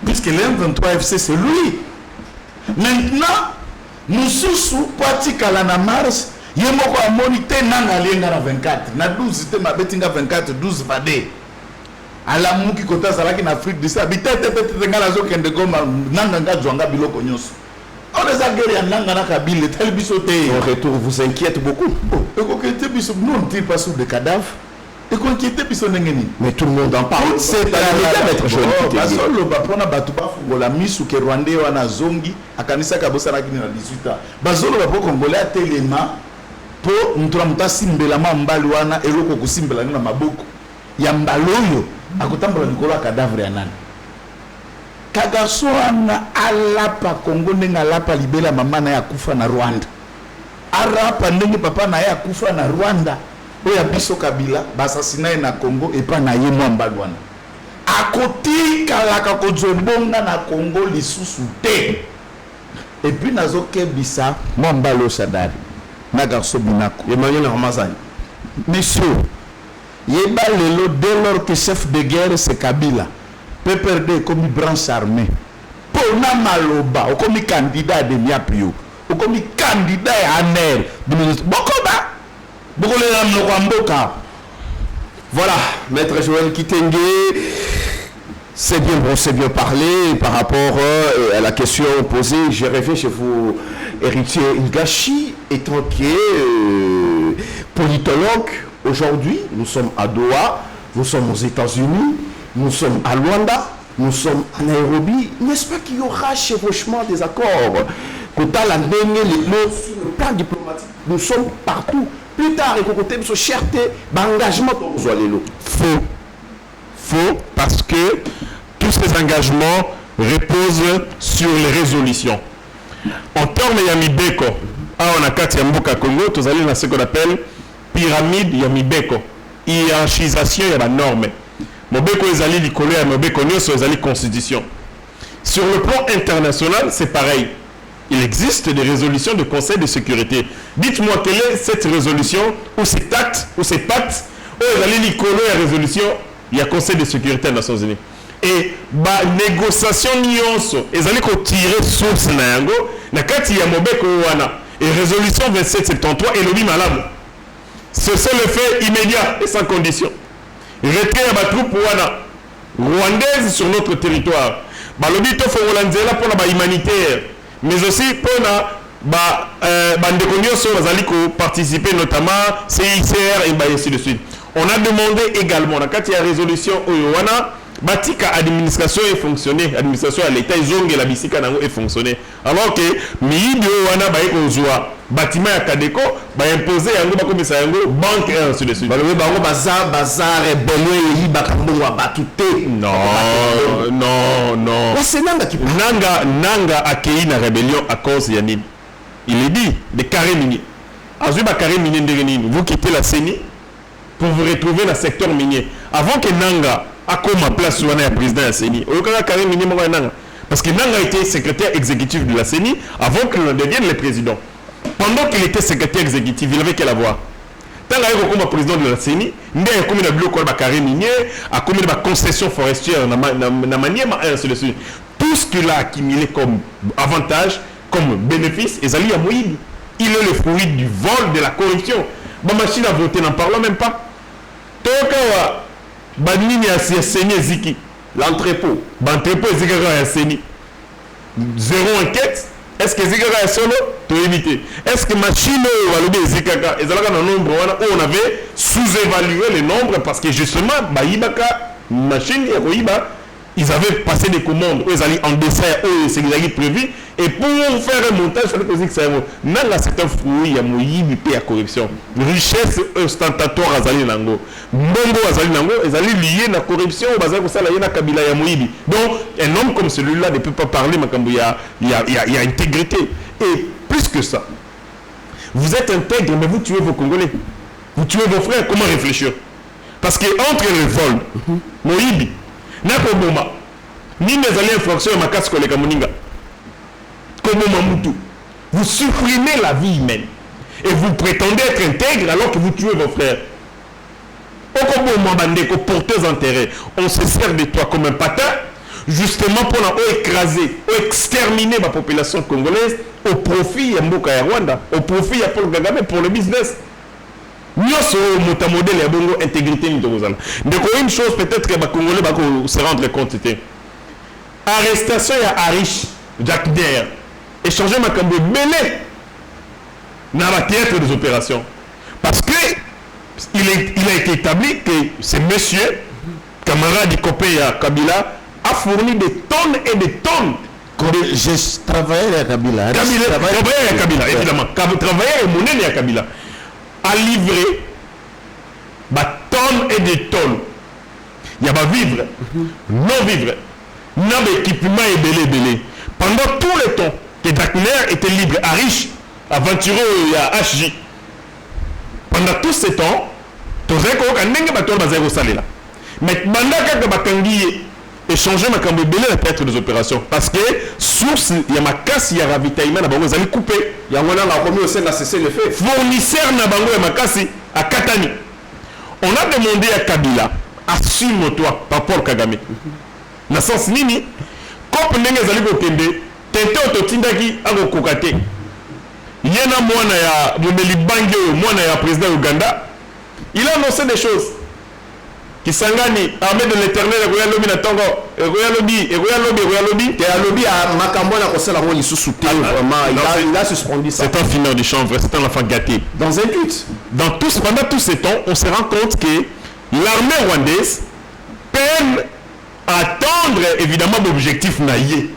[SPEAKER 4] Puisque l'M23 FC, c'est lui. Maintenant, nous sommes partis à la marche. Il y a un monité na 24 na 12 te mabetinga 24 12 vade ala muki kota salaki na Afrique du Sud bitete ngala zo kende goma nanga nga zwanga biloko nyonso on les a guerre ya nanga na kabile tel biso te.
[SPEAKER 3] Au retour vous inquiète beaucoup.
[SPEAKER 4] Et ko kete biso nous on tire pas sur des cadavres et ko kete biso ngeni
[SPEAKER 3] mais tout le monde en parle.
[SPEAKER 4] C'est
[SPEAKER 3] la maître Joël
[SPEAKER 4] basolo ba pona batu ba fungola misu ke Rwandais wana zongi akanisa kabosa na kini na 18 ans basolo ba congolais atelema po mtura mutasimbela mambali wana eloko kusimbela na maboko ya mbaloyo akotambola likolo cadavre ya nani kagaso wana alapa Kongo nenga alapa libela mama na ya kufa na Rwanda arapa ndenge papa na ya kufa na Rwanda oya biso Kabila basasinaye na Kongo epa na ye mwambali wana akotika laka kozobonga na Kongo lisusu te et puis nazokebisa mwambalo Shadari na garçon Bunako
[SPEAKER 3] Emmanuel Ramazani.
[SPEAKER 4] Monsieur, yeba lelo dès lors que chef de guerre c'est Kabila PPRD comme branche armée pona maloba comme candidat de miapio comme candidat à ANR bokoba bokole na mlokwamboka.
[SPEAKER 3] Voilà, maître Joël Kitenge, c'est bien parlé par rapport à la question posée. J'ai rêvé chez vous, héritier Ngashi, étant qui est politologue. Aujourd'hui, nous sommes à Doha, nous sommes aux États-Unis, nous sommes à Luanda, nous sommes à Nairobi. N'est-ce pas qu'il y aura chevauchement des accords? Quant à la sur le plan diplomatique, nous sommes partout. Plus tard, il faut que cherté d'engagement dans le
[SPEAKER 5] Faux, parce que tous ces engagements reposent sur les résolutions. En termes de Yamibeko, on a 4 Yambuka Congo, tous allez dans ce qu'on appelle pyramide Yamibeko, hiérarchisation et la norme. Mobeko est allé du collège, Mobeko est allé constitution. Sur le plan international, c'est pareil. Il existe des résolutions de Conseil de sécurité. Dites-moi quelle est cette résolution ou cet acte ou ces pactes où vous allez lire la résolution, il y a Conseil de sécurité des Nations Unies. Et la négociation nyonso, ils allaient tirer source na yango, na kati ya mobeko wana. Et résolution 2773 et l'obi malamu. C'est le fait immédiat et sans condition. Retrait à ma troupe wana rwandaise sur notre territoire. Balobi to fongolanzela pour la humanitaire. Mais aussi pour participer notamment CICR et ainsi de suite. On a demandé également, quand il y a résolution Oyowana, Batika administration est fonctionné, administration à l'État, ils ont la bisika est fonctionné. Alors que Miyi de Oyowana, bâtiment à Kadeko, imposé à Yango, banque et ainsi de suite. Non.
[SPEAKER 3] C'est
[SPEAKER 5] Nanga a accueilli la rébellion à cause de Yannin. Il est dit, de carré minier. Vous quittez la CENI pour vous retrouver dans le secteur minier. Avant que Nanga a comme place sur le président de la CENI, parce que Nanga était secrétaire exécutif de la CENI avant qu'il ne devienne le président. Pendant qu'il était secrétaire exécutif, il avait quelle voix? Tant qu'il était comme président de la CENI, il a commis le bloc de carré minier, a commis la concession forestière, tout ce qu'il a accumulé comme avantage, comme bénéfice, il est le fruit du vol, de la corruption. Ma machine à voter, n'en parlons même pas. Tokawa, Banini a saigné Ziki, l'entrepôt. L'entrepôt est Ziki. Zéro enquête, est-ce que zikaka solo to éviter est-ce que machine walobi zikaka ezalaka na nombre wana on avait sous-évalué les nombres parce que justement bayibaka machine ya koyiba ils avaient passé des commandes ils allaient en dessin c'est qu'ils avaient prévu et pour faire un montage il fallait que ça nanga c'est un fruit ya moyibi pe ya corruption richesse ostentatoire azali nango mbongo azali nango ezali lié na corruption bazali kosala yena kabila ya moyibi donc un homme comme celui-là ne peut pas parler makambo il y a intégrité et plus que ça vous êtes intègre mais vous tuez vos Congolais vous tuez vos frères comment réfléchir parce que entre le vol moyibi nako boma ni nezali infraction ya makasi koleka moninga komoma mutu vous supprimez la vie humaine et vous prétendez être intègre alors que vous tuez vos frères okoboma bandeko porteurs intérêt on se sert de toi comme un patin justement pour écraser ou exterminer la population congolaise au profit ya mboka ya Rwanda au profit ya Paul Kagame pour le business. Nyonso mota modèle ya bongo intégrité ni tozana. Donc une chose peut-être que ba Congolais ba se rendre compte c'était arrestation ya Arish Jacques Der échanger makambo belé na ba théâtre des opérations parce que il a été établi que ce monsieur camarade copain ya Kabila a fourni des tonnes et des tonnes.
[SPEAKER 3] Je travaillais à Kabila.
[SPEAKER 5] Travaillait à Kabila, évidemment. Travaillait à Mounene à Kabila. A livré des tonnes et des tonnes. Il y a des vivres, non vivres, non d'équipement et belé. Pendant tout le temps que Dakler était libre, à riche, aventureux et à HJ. Pendant tout ce temps, tu sais que mais pendant que échanger ma cambo belé la théâtre des opérations parce que source il y a ma casse il y a ravitaillement na bango ils allaient couper il y a voilà la remis au sein de la cessé le fait fournisseur na bango ya makasi à Katani on a demandé à Kabila assume-toi par Paul Kagame na sens nini comme ndenge ezali kokende tente ototindaki akokokate yena mwana ya Bondeli Bange mwana ya président Uganda il a annoncé des choses Kisangani, armée de l'éternel, Royalobi na Tongo, Royalobi,
[SPEAKER 3] et à lobby à Makambo na kosala ko lisusu te vraiment il a suspendu ça.
[SPEAKER 5] C'est un fineur du chanvre, c'est un enfant gâté.
[SPEAKER 3] Dans un but.
[SPEAKER 5] Pendant tous ces temps, on se rend compte que l'armée rwandaise peine à atteindre évidemment l'objectif naïe.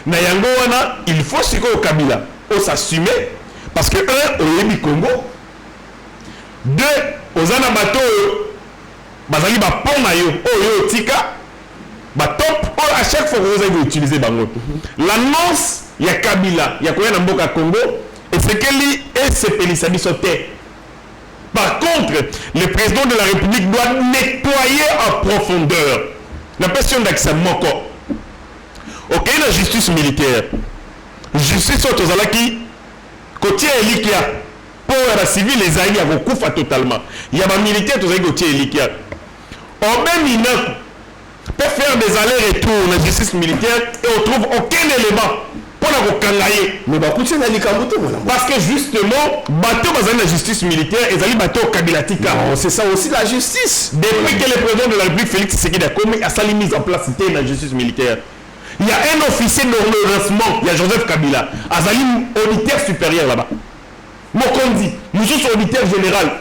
[SPEAKER 5] Na yango wana, il faut siko au Kabila, au s'assumer parce que un au Yebi Congo, deux aux Anabato bazali ba pona yo oyo tika ba top à chaque fois que vous allez utiliser bango l'annonce ya Kabila ya koya na mboka Congo et c'est que li SPLC bisoté par contre le président de la République doit nettoyer en profondeur la question d'accès moko OK la justice militaire justice autozalaki côté elikia pour la civile les alliés vont kufa totalement il y a ba militaire tozali côté elikia on même peut faire des allers-retours dans la justice militaire et on trouve aucun élément pour la recangailler.
[SPEAKER 3] Mais
[SPEAKER 5] parce que justement, bateau dans la justice militaire et les bateaux Kabilatika.
[SPEAKER 3] C'est ça aussi la justice.
[SPEAKER 5] Depuis que le président de la République Félix Tshisekedi a commis à sa mise en place dans la justice militaire. Il y a un officier de lancement, il y a Joseph Kabila, Azali auditeur supérieur là-bas. Mokondi, nous sommes auditeur général.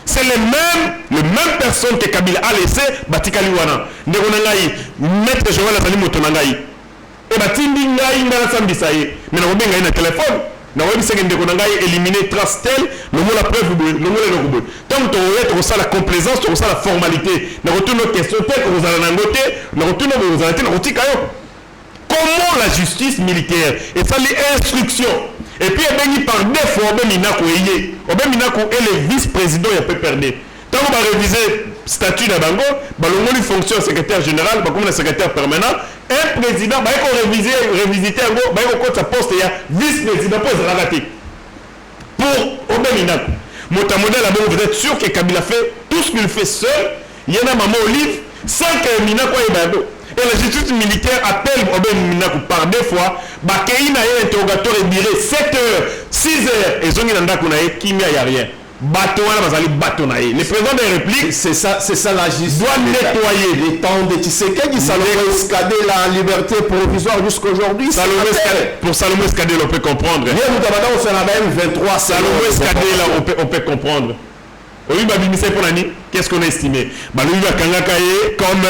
[SPEAKER 5] C'est les mêmes personnes que Kabila a laissé Batikali Wana. Ndegonangai, maître Joël Azali Motonangai. Et Batindi Ngai Ngala Sambisaye. Mais nous avons un téléphone. Nous avons dit que Ndegonangai éliminé Trastel, le mot la preuve, le mot le robot. Tant que tu as la complaisance, tu as la formalité. Nous avons nos questions, que vous allez en noter, nous avons nos arrêtés, nous avons comment la justice militaire et ça les instructions. Et puis il par défaut Obeminako est le vice-président il peut perdre. Tant qu'on va réviser statut de Bango, balongoli fonction secrétaire général, comme le secrétaire permanent, un président va révisiter un go, sa poste il y a vice-président pour se rater. Pour Obeminako. Motamodèle là-bas, vous êtes sûr que Kabila fait tout ce qu'il fait seul, il y en a maman Olive, sans que Minako ait bando. Et la justice militaire appelle Oben Minaku par deux fois. Bakei na interrogatoire et biré 7 heures, 6 heures. Et Zongi Nanda Kunae, Kimia, il n'y a rien. bateau wana bazali bateau na ye. Le président de la République,
[SPEAKER 3] c'est ça la justice
[SPEAKER 5] doit nettoyer
[SPEAKER 3] les temps de Tshisekedi. Salomé Escadé la liberté provisoire jusqu'à aujourd'hui.
[SPEAKER 5] Pour Salomé Escadé, on peut comprendre. Salomé Escadé, on peut comprendre. Oui, qu'est-ce qu'on a estimé? Comme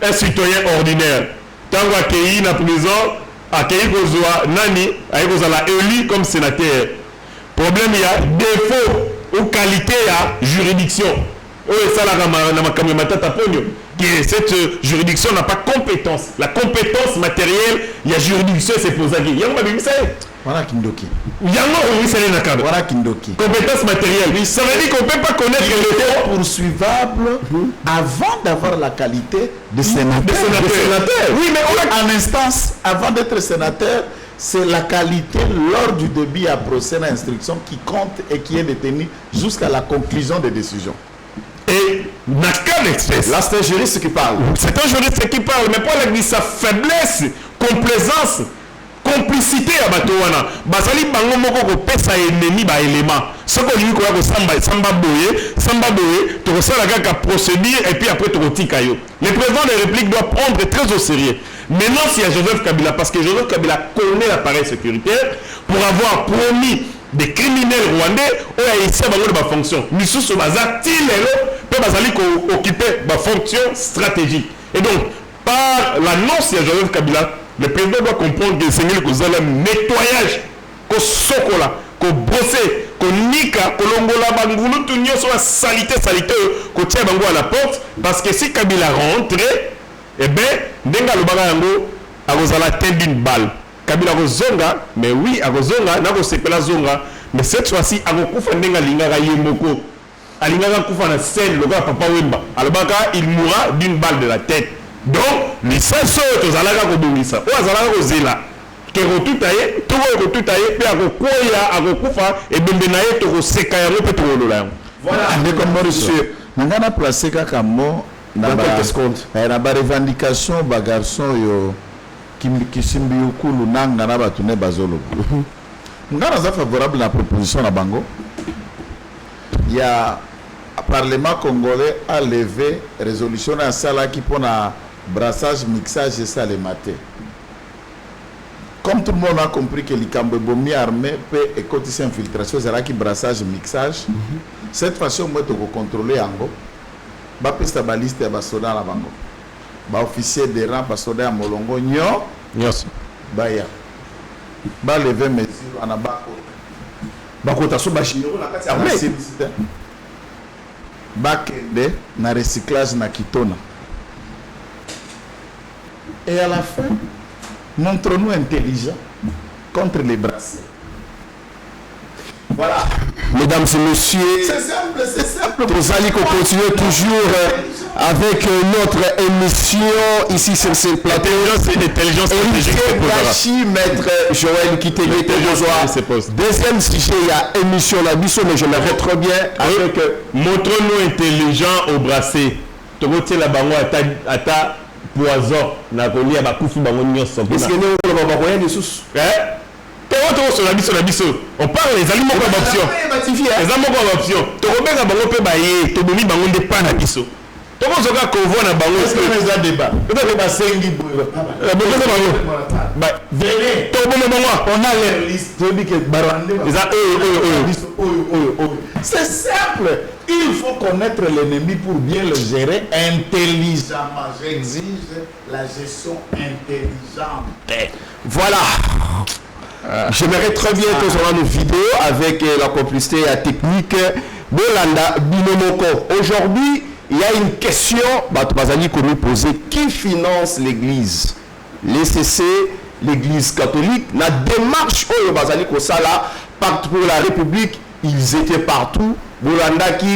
[SPEAKER 5] un citoyen ordinaire. Tant qu'il est en prison, Nani a élu comme sénateur. Problème, il y a défaut ou qualité à juridiction. Cette juridiction n'a pas compétence. La compétence matérielle, il y a juridiction, c'est pour ça.
[SPEAKER 4] Voilà Kindoki.
[SPEAKER 5] Compétence matérielle. Ça veut dire qu'on ne peut pas connaître le
[SPEAKER 4] fait poursuivable avant d'avoir la qualité de sénateur.
[SPEAKER 5] Oui, mais
[SPEAKER 4] en instance, avant d'être sénateur, c'est la qualité lors du débit à procès d'instruction qui compte et qui est détenue jusqu'à la conclusion des décisions.
[SPEAKER 5] Et n'a qu'un espèce.
[SPEAKER 3] Là, c'est un juriste qui parle.
[SPEAKER 5] C'est un juriste qui parle, mais pour la sa faiblesse, complaisance, complicité à Batouana. Basali bango moko ko pesa ennemi ba élément. Ce qu'on dit ko samba boye, tu ressens la gars procédure et puis après tu retika yo. Le président de la République doit prendre très au sérieux. Maintenant, s'il y a Joseph Kabila, parce que Joseph Kabila connaît l'appareil sécuritaire pour avoir promis des criminels rwandais où il y a ici à fonction. Nous sommes sur Baza, peut occuper ma fonction stratégique. Et donc, par l'annonce de Joseph Kabila, le président doit comprendre que c'est un nettoyage, qu'on sokola, qu'on brosse, qu'on nika, qu'on longola, bangoulou, tout sur la salité, qu'on tient bango à la porte, parce que si Kabila rentre, eh bien, denga le bagayango, à la tête d'une balle. Kabila Zonga, mais oui, à Zonga, n'a pas sepela Zonga, mais cette fois-ci, à Gokufa Nenga Linga Yemoko, à Linga Kufa na scène, le gars Papa Wemba, à Baka, il mourra d'une balle de la tête. Donc, les 500 autres, Zalaga Kobumisa, ou Zalaga Kozela, qui tout aillé, tout aillé, puis à Gokoya, à Gokufa, et Bembenaye, Toko Sekaya, Petro.
[SPEAKER 4] Voilà, mais comme monsieur, nous avons placé Kakamo. Na ba revendication ba garçon yo kisimbi ukulu nanga na batune bazolo. Ngana za favorable la proposition na bango. Il y a Parlement congolais a levé résolution na sala qui pona brassage mixage et ça les maté. Comme tout le monde a compris que l'Ikambo bomi armé peut écouter infiltration c'est là qui brassage mixage. Cette façon moi to contrôler ango. Ba pesta baliste ya basoda la bango ba officier de rang basoda ya molongo nyos ba ya ba lever mesure ana ba kota so ba chino na kati armée ba kende na recyclage na Kitona et à la fin montre-nous intelligent contre les brasseurs. Voilà.
[SPEAKER 3] Mesdames et messieurs,
[SPEAKER 4] c'est simple.
[SPEAKER 3] Nous allons continuer toujours avec notre émission ici sur ce plateau.
[SPEAKER 5] Intelligence stratégique.
[SPEAKER 3] Maître Joël Kitenge. Deuxième sujet, il y a émission la mission, mais je m'arrête trop bien avec
[SPEAKER 5] montre-nous intelligent au brassé. Tu retiens la bango à ta poison. Na koli ya bakufi bango nyoso.
[SPEAKER 3] Est-ce que nous on va voir des sous?
[SPEAKER 5] On parle les aliments comme option. Les aliments comme option. Tu remets bango pe baye, tu domi bango de pan na biso. Tu vas zoka convoi na bango.
[SPEAKER 4] Est-ce que les a débat? Peut-être ba sengi boy.
[SPEAKER 5] La bonne bango. Bah, venez. Tu remets bango.
[SPEAKER 4] On a les listes. Tu dis que barande. C'est simple. Il faut connaître l'ennemi pour bien le gérer intelligemment. J'exige la gestion intelligente.
[SPEAKER 3] Voilà. J'aimerais très bien que nous nos vidéos avec la complicité technique de Landa Binomoko. Aujourd'hui, il y a une question qu'on nous posait. Qui finance l'église? L'ECC, l'église catholique, la démarche au Bazali Kosala, partout pour la République, ils étaient partout. Bolanda qui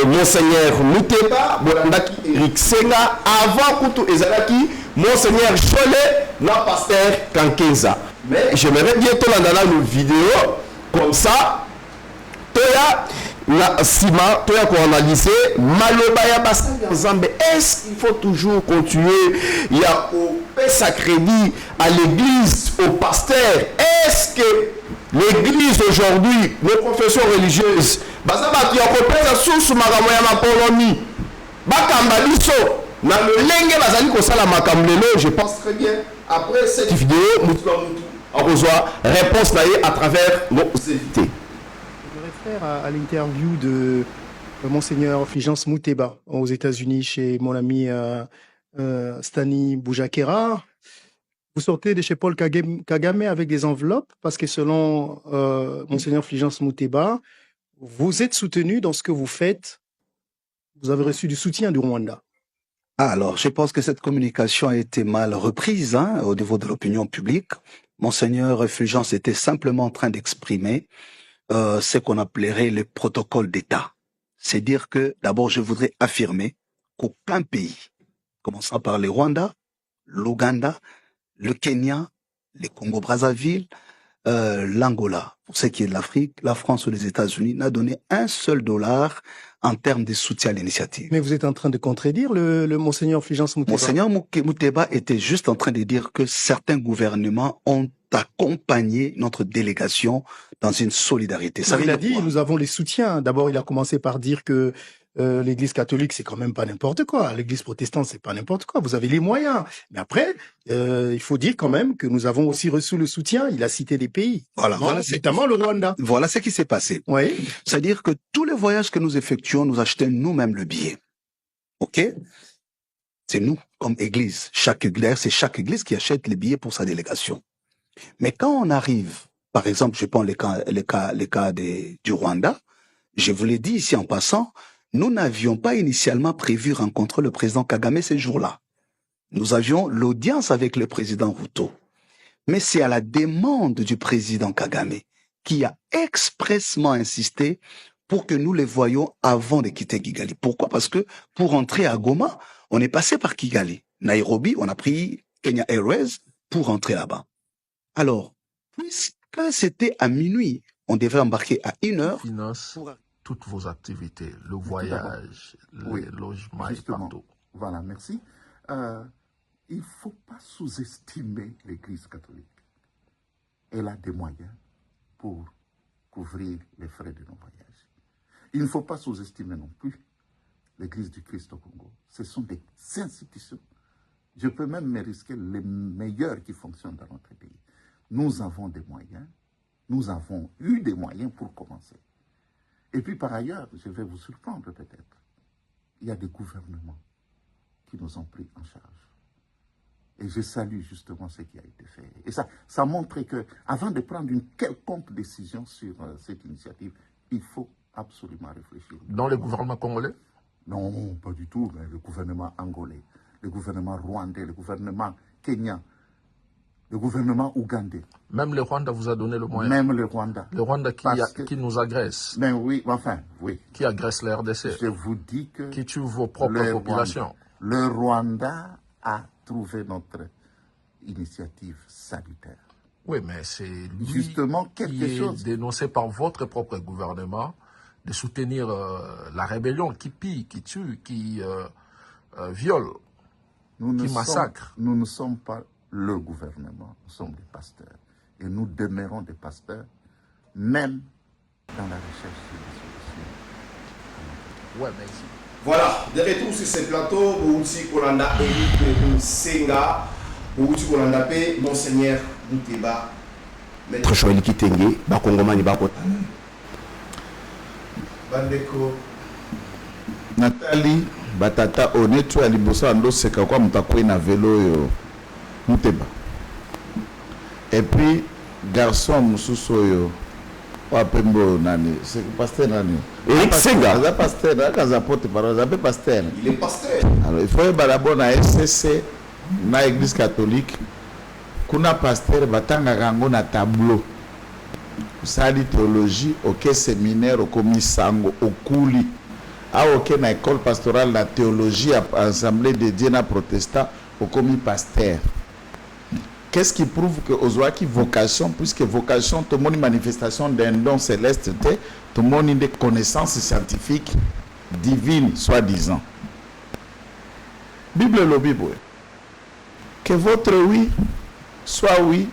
[SPEAKER 3] Monseigneur Mouteba, Bolanda qui Eric Senga, avant Koutou Ezalaki, Monseigneur Cholet, la pasteur Kankenza. Mais j'aimerais bientôt dans nos vidéos comme ça. Toya la Sima, Toya qu'on analyse Malobaya Bassan Zambé. Est-ce qu'il faut toujours continuer? Il y a au crédit à l'église, au pasteur. Est-ce que L'église aujourd'hui, les confessions religieuses, je pense très bien, après cette vidéo, on reçoit réponse à travers nos invités.
[SPEAKER 6] Je réfère à l'interview de Monseigneur Fulgence Muteba aux États-Unis chez mon ami Stani Boujakera. Vous sortez de chez Paul Kagame avec des enveloppes parce que selon Monseigneur Fulgence Muteba, vous êtes soutenu dans ce que vous faites. Vous avez reçu du soutien du Rwanda.
[SPEAKER 7] Alors, je pense que cette communication a été mal reprise au niveau de l'opinion publique. Monseigneur Fulgence était simplement en train d'exprimer ce qu'on appellerait le protocole d'État. C'est dire que, d'abord, je voudrais affirmer qu'aucun pays, commençant par le Rwanda, l'Ouganda, le Kenya, le Congo-Brazzaville, l'Angola, pour ce qui est de l'Afrique, la France ou les États-Unis, n'a donné un seul dollar en termes de soutien à l'initiative.
[SPEAKER 6] Mais vous êtes en train de contredire le Monseigneur Fulgence Muteba.
[SPEAKER 7] Monseigneur Muteba était juste en train de dire que certains gouvernements ont accompagné notre délégation dans une solidarité. Ça
[SPEAKER 6] il a dit, nous avons les soutiens. D'abord, il a commencé par dire que l'Église catholique, c'est quand même pas n'importe quoi. L'Église protestante, c'est pas n'importe quoi. Vous avez les moyens. Mais après, il faut dire quand même que nous avons aussi reçu le soutien. Il a cité des pays. Voilà, notamment le Rwanda.
[SPEAKER 7] Voilà ce qui s'est passé.
[SPEAKER 6] Oui.
[SPEAKER 7] C'est-à-dire que tous les voyages que nous effectuons, nous achetons nous-mêmes le billet. OK? C'est nous, comme Église. C'est chaque Église qui achète les billets pour sa délégation. Mais quand on arrive, par exemple, je prends les cas du Rwanda, je vous l'ai dit ici en passant, nous n'avions pas initialement prévu rencontrer le président Kagame ces jours-là. Nous avions l'audience avec le président Ruto. Mais c'est à la demande du président Kagame qui a expressement insisté pour que nous les voyions avant de quitter Kigali. Pourquoi? Parce que pour entrer à Goma, on est passé par Kigali. Nairobi, on a pris Kenya Airways pour rentrer là-bas. Alors, puisque c'était à minuit, on devait embarquer à 1h.
[SPEAKER 8] Finance toutes vos activités, le voyage, le logement et partout.
[SPEAKER 4] Voilà, merci. Il ne faut pas sous-estimer l'Église catholique. Elle a des moyens pour couvrir les frais de nos voyages. Il ne faut pas sous-estimer non plus l'Église du Christ au Congo. Ce sont des institutions. Je peux même me risquer les meilleures qui fonctionnent dans notre pays. Nous avons des moyens. Nous avons eu des moyens pour commencer. Et puis par ailleurs, je vais vous surprendre peut-être, il y a des gouvernements qui nous ont pris en charge. Et je salue justement ce qui a été fait. Et ça montre que avant de prendre une quelconque décision sur cette initiative, il faut absolument réfléchir.
[SPEAKER 8] Dans le gouvernement congolais?
[SPEAKER 4] Non, pas du tout. Mais le gouvernement angolais, le gouvernement rwandais, le gouvernement kenyan, le gouvernement ougandais.
[SPEAKER 8] Même le Rwanda vous a donné le moyen.
[SPEAKER 4] Même le Rwanda.
[SPEAKER 8] Le Rwanda qui nous agresse.
[SPEAKER 4] Mais oui, enfin, oui.
[SPEAKER 8] Qui agresse la RDC.
[SPEAKER 4] Je vous dis que...
[SPEAKER 8] Qui tue vos propres populations.
[SPEAKER 4] Le Rwanda a trouvé notre initiative salutaire.
[SPEAKER 8] Oui, mais c'est lui
[SPEAKER 4] justement quelque chose
[SPEAKER 8] dénoncé par votre propre gouvernement de soutenir la rébellion qui pille, qui tue, qui viole, qui massacre.
[SPEAKER 4] Nous ne sommes pas le gouvernement, nous sommes des pasteurs. Et nous demeurons des pasteurs, même dans la recherche de la solution.
[SPEAKER 8] Ouais, mais ici.
[SPEAKER 3] Voilà, de retour sur ce plateau, Bouti Kolanda Eric Senga, Bouti Kolanda P, Monseigneur Muteba, Maître Joël Kitenge, Bakongomani Bakota.
[SPEAKER 4] Bandeko Nathalie Batata Onetu ya liboso ando seka kwa mutakwe na vélo yo Muteba. Et puis garçon mususu yo Wapembo nani, c'est pasteur nani.
[SPEAKER 3] Eric Senga.
[SPEAKER 4] Il est pasteur, il porte-parole, il est pasteur.
[SPEAKER 3] Il est pasteur.
[SPEAKER 4] Alors il faut d'abord na SCC na église catholique. Kuna pasteur batanga kango na tableau. Sali théologie, ok séminaire, au komisango, au kuli. A ok na école pastorale la théologie, assemblée de Dieu na protestant, au komi pasteur. Qu'est-ce qui prouve que Ozoaki vocation, puisque vocation, tout le monde manifestation d'un don céleste, tout le monde des connaissances scientifiques divines, soi-disant. Bible le Bible. Que votre oui soit oui,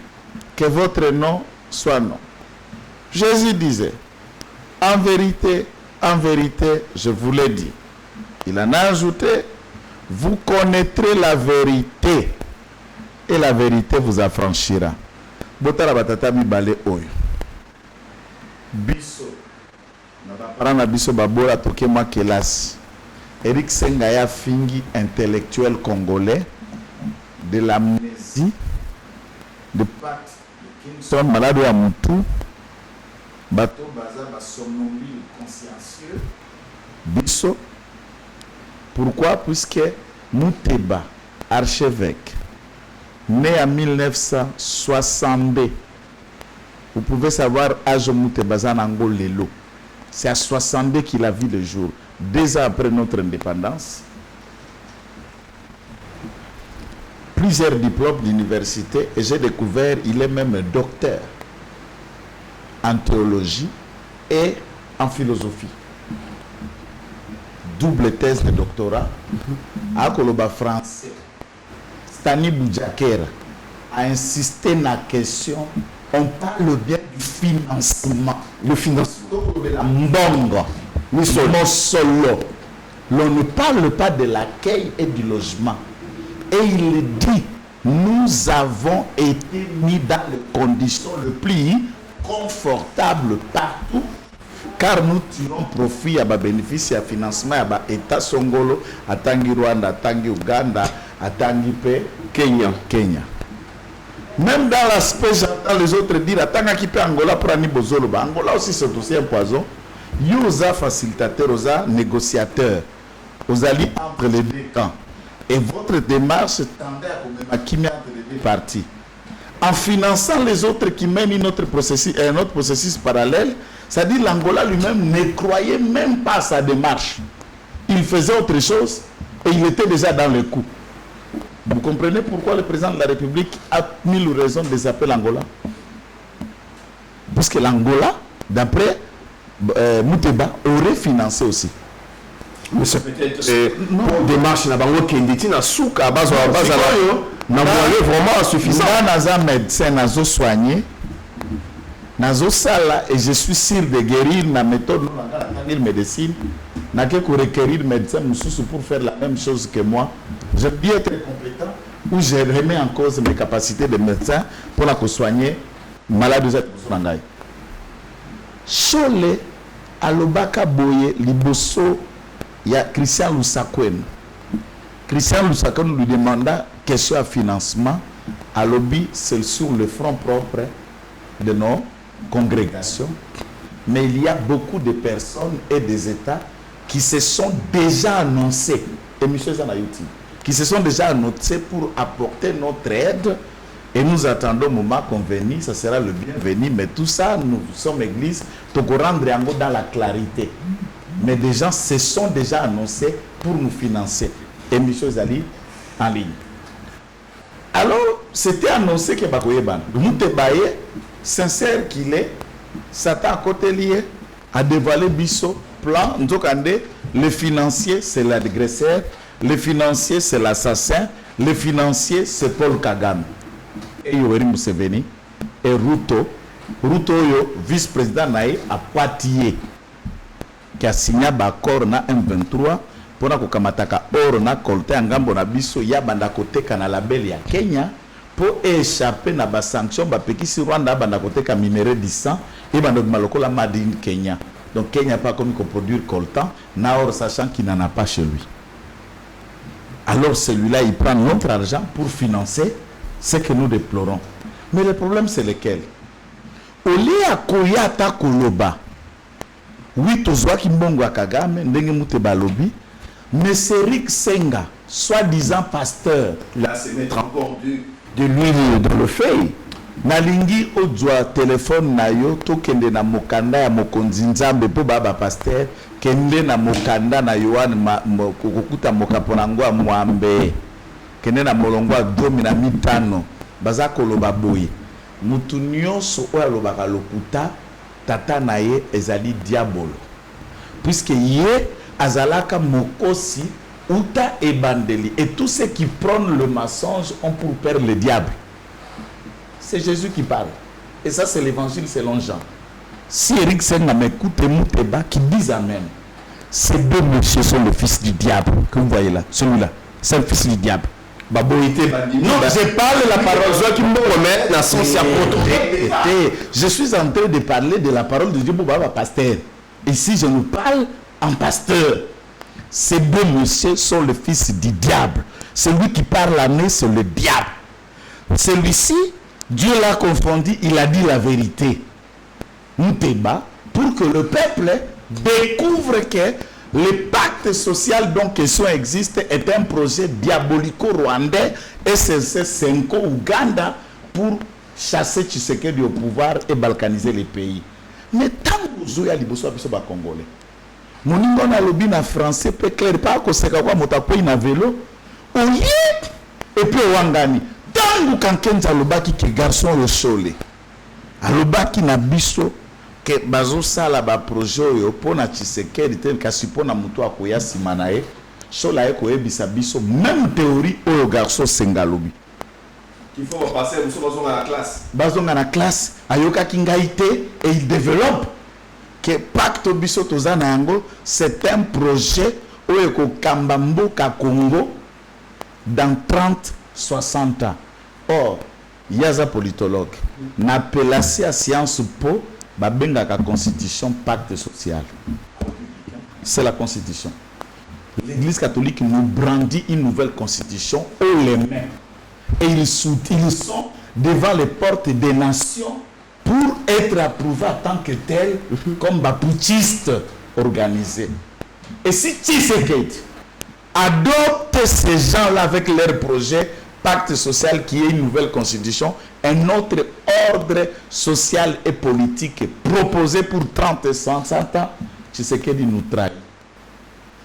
[SPEAKER 4] que votre non soit non. Jésus disait, en vérité, je vous l'ai dit. Il en a ajouté, vous connaîtrez la vérité et la vérité vous affranchira. Botala batata mibale oyo. Biso. Na parana biso babola toke mwa kelasi. Eric Sengaya Fingi, intellectuel congolais de l'amnésie, de Pat Kingston, malade à Moutou, bateau bazar, somnambule consciencieux, biso. Pourquoi? Puisque Mouteba, archevêque, né en 1962, vous pouvez savoir âge Mouteba Zanango Lelo. C'est à 62 qu'il a vu le jour, 2 ans après notre indépendance. Plusieurs diplômes d'université et j'ai découvert il est même docteur en théologie et en philosophie. Double thèse de doctorat. À Koloba français, Stani Boujakera a insisté sur la question. On parle bien du financement. Le financement de la mbongo. Solo. L'on ne parle pas de l'accueil et du logement. Et il dit, nous avons été mis dans les conditions les plus confortables partout, car nous tirons profit à bénéfice et à financement à l'État Songolo, à Tangi Rwanda, à Tangi Uganda, à Tangi Kenya. Même dans l'aspect, j'entends les autres dire, à Tangi Angola pour Ani Bozolo, Angola aussi c'est aussi un poison. Yosa facilitateur, osa négociateur, osa li entre les deux camps. Et votre démarche tendait à qui met entre les deux parties. En finançant les autres qui mènent un autre processus parallèle, c'est-à-dire l'Angola lui-même ne croyait même pas à sa démarche. Il faisait autre chose et il était déjà dans le coup. Vous comprenez pourquoi le président de la République a mille raisons de s'appeler l'Angola? Parce que l'Angola, d'après Mouteba, aurait financé aussi.
[SPEAKER 3] Mais c'est peut-être une démarche na bango kenditi na souka base na moyen vraiment suffisant.
[SPEAKER 4] Naza médecin nazo soigner nazo sala et je suis sûr de guérir na méthode de médecine n'a que requérir médecin pour faire la même chose que moi. Je veux bien être compétent ou je remets en cause mes capacités de médecin pour la soigner malade de cette personne. Chole alobaka boye liboso. Il y a Christian Lusakwen. Christian Lusakwen lui demanda question à financement à lobby, c'est sur le front propre de nos congrégations. Mais il y a beaucoup de personnes et des États qui se sont déjà annoncés, et M. Zanayuti, qui se sont déjà annoncés pour apporter notre aide. Et nous attendons le moment convenu, ça sera le bienvenu. Mais tout ça, nous sommes église, pour rendre dans la clarité. Mais des gens se sont déjà annoncés pour nous financer. Et M. Zali en ligne. Alors, c'était annoncé que Bakoyeban, Moutebaye, sincère qu'il est, Satan à côté lié, a dévoilé Bisso, plan, le financier c'est l'agresseur, le financier c'est l'assassin, le financier c'est Paul Kagame. Et Yoweri Museveni, et Ruto, vice-président Naï, a Poitiers, qui a signé un accord na M23 pour na kokamataka or na kolté ngambo na biso ya banda kote kana label ya Kenya pour échapper na ba sanction ba pekisi Rwanda banda kote ka minerai d'issan et banda malokola madine Kenya. Donc Kenya pas comme qu'on produire coltan na or sachant qu'il n'en a pas chez lui. Alors celui-là il prend notre argent pour financer ce que nous déplorons. Mais le problème c'est lequel? Oli akoya ta koloba. Oui, tozwaki mbongo Kagame, ndenge Mouteba lobi, mais c'est Rick Senga, soi-disant pasteur,
[SPEAKER 3] il a se mettre encore de l'huile dans le feu.
[SPEAKER 4] Nalingi ozwa téléphone na yo to kende na mokanda ya mokonzi nzambe po baba pasteur kende na mokanda na Yohane kokuta mokapona ngo mwambe kende na molongo a 2005 baza koloba boye mutu nyonso oyo alobaka lokuta tata naye ezali diabolo puisque ye azalaka mokosi uta ebandeli et tous ceux qui prônent le mensonge ont pour père le diable. C'est Jésus qui parle et ça c'est l'évangile selon Jean.
[SPEAKER 9] Si Eric Senga m'écoute et Mouteba qui disent Amen. Ces deux messieurs sont le fils du diable. Que vous voyez là, celui-là, c'est le fils du diable.
[SPEAKER 3] Non, je parle la parole. Je qui me promet la science
[SPEAKER 9] Je suis en train de parler de la parole de Dieu pour Baba pasteur. Ici, je nous parle en pasteur. Ces deux messieurs sont le fils du diable. Celui qui parle à nous, c'est le diable. Celui-ci, Dieu l'a confondu, il a dit la vérité. Mouteba, pour que le peuple découvre que le pacte social dont question existe est un projet diabolico-rwandais et c'est Senko Ouganda pour chasser Tshisekedi au pouvoir et balkaniser les pays. Mais tant que vous avez les Congolais, mon niveau na lobby na français peut clair pas que c'est quoi motapoy na vélo au lieu et puis wangani tant que quelqu'un lobaki que garçon le solé alobaki na biso que bazo sala ba projet yo pona Tshisekedi tel kasi pona muto akoya simana e sola e ko ebisa biso même théorie au garçon sengalobi
[SPEAKER 3] qu'il faut passer nous à la classe
[SPEAKER 9] bazonga na classe ayoka kingaite et il développe que pacte biso tozana yango c'est un projet oyo ko kambambo ka Congo dans 30-60 ans. Or yaza politologue na pelasi à science po babenga ka constitution pacte social. C'est la constitution. L'Église catholique nous brandit une nouvelle constitution haut les mains et ils sont devant les portes des nations pour être approuvés en tant que tel comme baptistes organisés. Et si Tshisekedi adopte ces gens-là avec leur projet pacte social qui est une nouvelle constitution, un autre ordre social et politique proposé pour 30 et 100 ans, Tshisekedi nous trahit.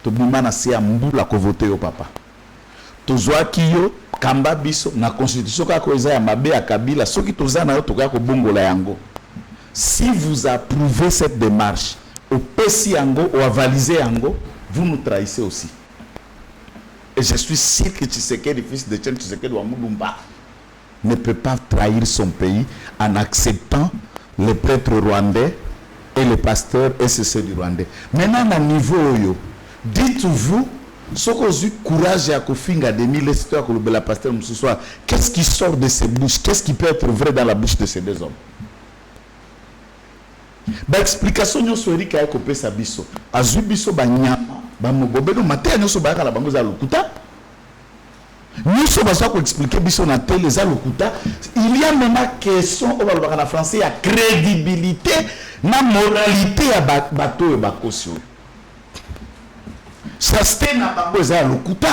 [SPEAKER 9] Tobimana si ambula ko voter au papa. Tozwa kiyo kamba biso na constitution ka ko eza ya mabe ya Kabila soki tozana yo toka ko bongola yango. Si vous approuvez cette démarche au pesi yango ou avaliser yango, vous nous trahissez aussi. Et je suis sûr que Tshisekedi, fils de Tshisekedi Wamulumba, ne peut pas trahir son pays en acceptant les prêtres rwandais et les pasteurs SCC du Rwandais. Maintenant, à niveau, dites-vous, ce que j'ai courage à Kofinga 2000 histoires que le pasteur ce soir, qu'est-ce qui sort de ces bouches? Qu'est-ce qui peut être vrai dans la bouche de ces deux hommes? L'explication nous soit Eric a coupé sa biso. Azubiso banyama, bamogobelo matin nous sommes la bango za lokuta. Nous sommes à expliquer biso na télé za lokuta. Il y a maintenant question au balbaka na français à crédibilité, na moralité à bateau et bakosio. Ça c'était na bango za lokuta.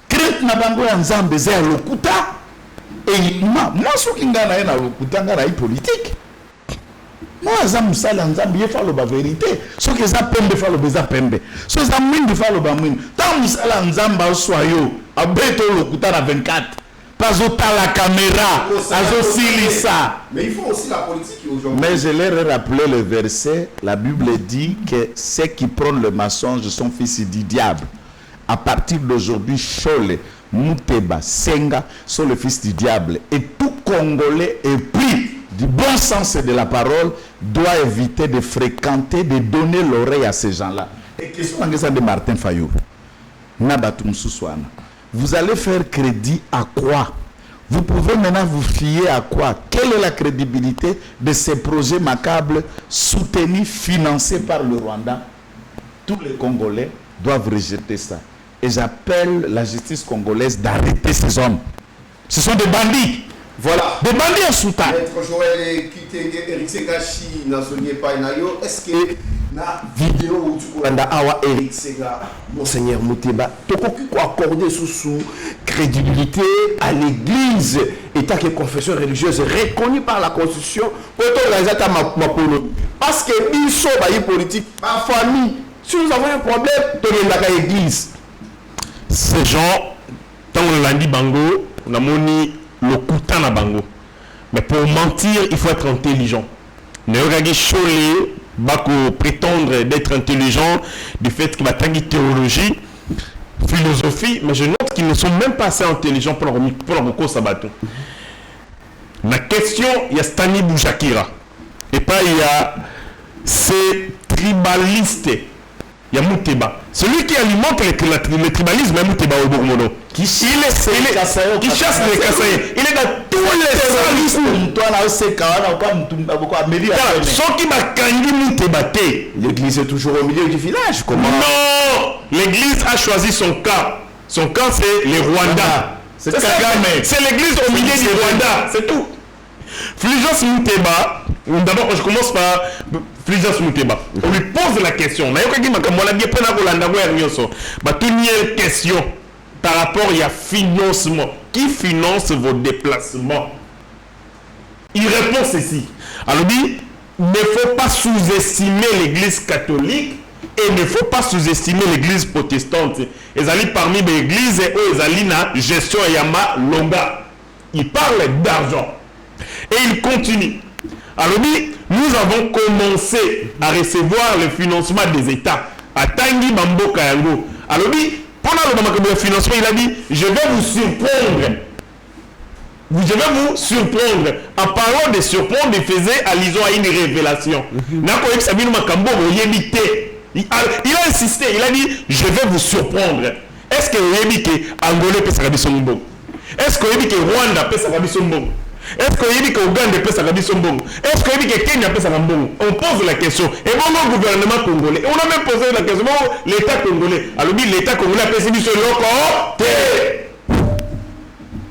[SPEAKER 9] Crête na bango ya nzambe za lokuta. Et moi ce qui ngana na lokuta ngana politique. Moi, je suis la vérité. Ce que ça pembe, fa le pembe. Ce que ça mouine, fa le mouine. Tant que ça nzamba soyo, abeto le kuta na 24. Pas autant la caméra, ça.
[SPEAKER 3] Mais il faut aussi la politique aujourd'hui.
[SPEAKER 9] Mais je leur ai rappelé le verset. La Bible dit que ceux qui prennent le mensonge sont fils du diable. À partir d'aujourd'hui, Chole, Mouteba, Senga sont les fils du diable. Et tout Congolais est pris du bon sens de la parole doit éviter de fréquenter, de donner l'oreille à ces gens-là. Et question de Martin Fayou. Vous allez faire crédit à quoi? Vous pouvez maintenant vous fier à quoi? Quelle est la crédibilité de ces projets macabres soutenus, financés par le Rwanda? Tous les Congolais doivent rejeter ça. Et j'appelle la justice congolaise d'arrêter ces hommes. Ce sont des bandits.
[SPEAKER 3] Voilà.
[SPEAKER 9] Des bandits en soutane.
[SPEAKER 3] Maître Joël Kitenge, Eric Segachi, Nazonier Painayo, est-ce que la vidéo où tu connais Awa Eric Sega, Monseigneur Mouteba, tu peux accorder sous crédibilité à l'église, état que confession religieuse reconnue par la Constitution, pour organiser ta mapolo. Parce que ils sont politique, ma famille, si nous avons un problème, tenez la l'église.
[SPEAKER 5] Ces gens, tant on l'a dit bango, on a moni le couteau na bango. Mais pour mentir, il faut être intelligent. Ne regardez Cholé, bako prétendre d'être intelligent du fait qu'il va tanguer théologie, philosophie, mais je note qu'ils ne sont même pas assez intelligents pour leur cause sabato. La question, il y a Stani Boujakira. Et pas il y a ces tribalistes. Il y a Mouteba. Celui qui alimente le tribalisme, c'est Mouteba au Bourmono. Qui chasse les Kassaïens. Il est dans tous les services. Ceux qui m'a candidat Mouteba.
[SPEAKER 3] L'église est toujours au milieu du village. Comment?
[SPEAKER 5] Non! L'église a choisi son camp. Son camp, c'est les Rwandais. C'est l'église au milieu du Rwanda. C'est tout. Fulgence Mouteba. D'abord, je commence par Fulgence Mouteba. On lui pose la question. Question par rapport à financement. Qui finance vos déplacements? Il répond ceci. Alors, il dit, il ne faut pas sous-estimer l'église catholique et il ne faut pas sous-estimer l'église protestante. Ils allaient parmi les églises et eux, ils allaient dans la gestion Yama Longa. Il parle d'argent. Et il continue. Alors, nous avons commencé à recevoir le financement des États. À Tanguy Bambo Kayango. Alors, pendant le financement, il a dit, je vais vous surprendre. Je vais vous surprendre. En parlant de surprendre, il faisait allusion à une révélation. Il a insisté, il a dit, je vais vous surprendre. Est-ce que vous avez dit que Angolais peut s'arrêter son bon? Est-ce que vous avez dit que Rwanda peut s'arrêter son bon? Est-ce que vous avez dit que Ouganda peut s'arrêter son bon? Est-ce que vous avez dit que Kenya peut s'arrêter son bon? On pose la question. Et bon, le gouvernement congolais. On a même posé la question. Bon, l'État congolais. Alors, l'État congolais a fait sur le côté.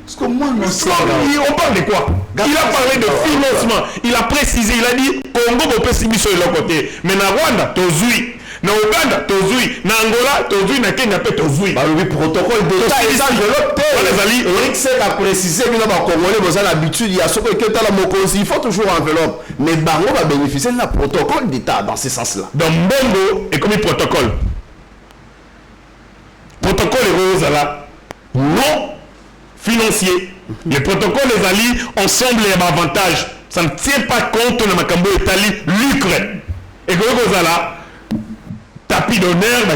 [SPEAKER 9] Parce que moi,
[SPEAKER 5] on parle de quoi? Il a parlé de financement. Il a précisé, il a dit Congo peut se sur le côté. Mais dans Rwanda, Tozui. Dans Ouganda, Tozui. Dans Angola, Tozui. Dans Kenya, Tozui.
[SPEAKER 3] Le protocole d'État, il a précisé que les Congolais ont l'habitude, il y a ce que il faut toujours enveloppe. Mais Bango va bénéficier d'un protocole d'État dans ce sens-là.
[SPEAKER 5] Dans Mbongo, et comme il protocole. Protocole est Rosala. Non financier. Les protocoles les alliés ensemble les avantages. Ça ne tient pas compte de Makambo Italie lucre. Et que vous avez là, tapis d'honneur,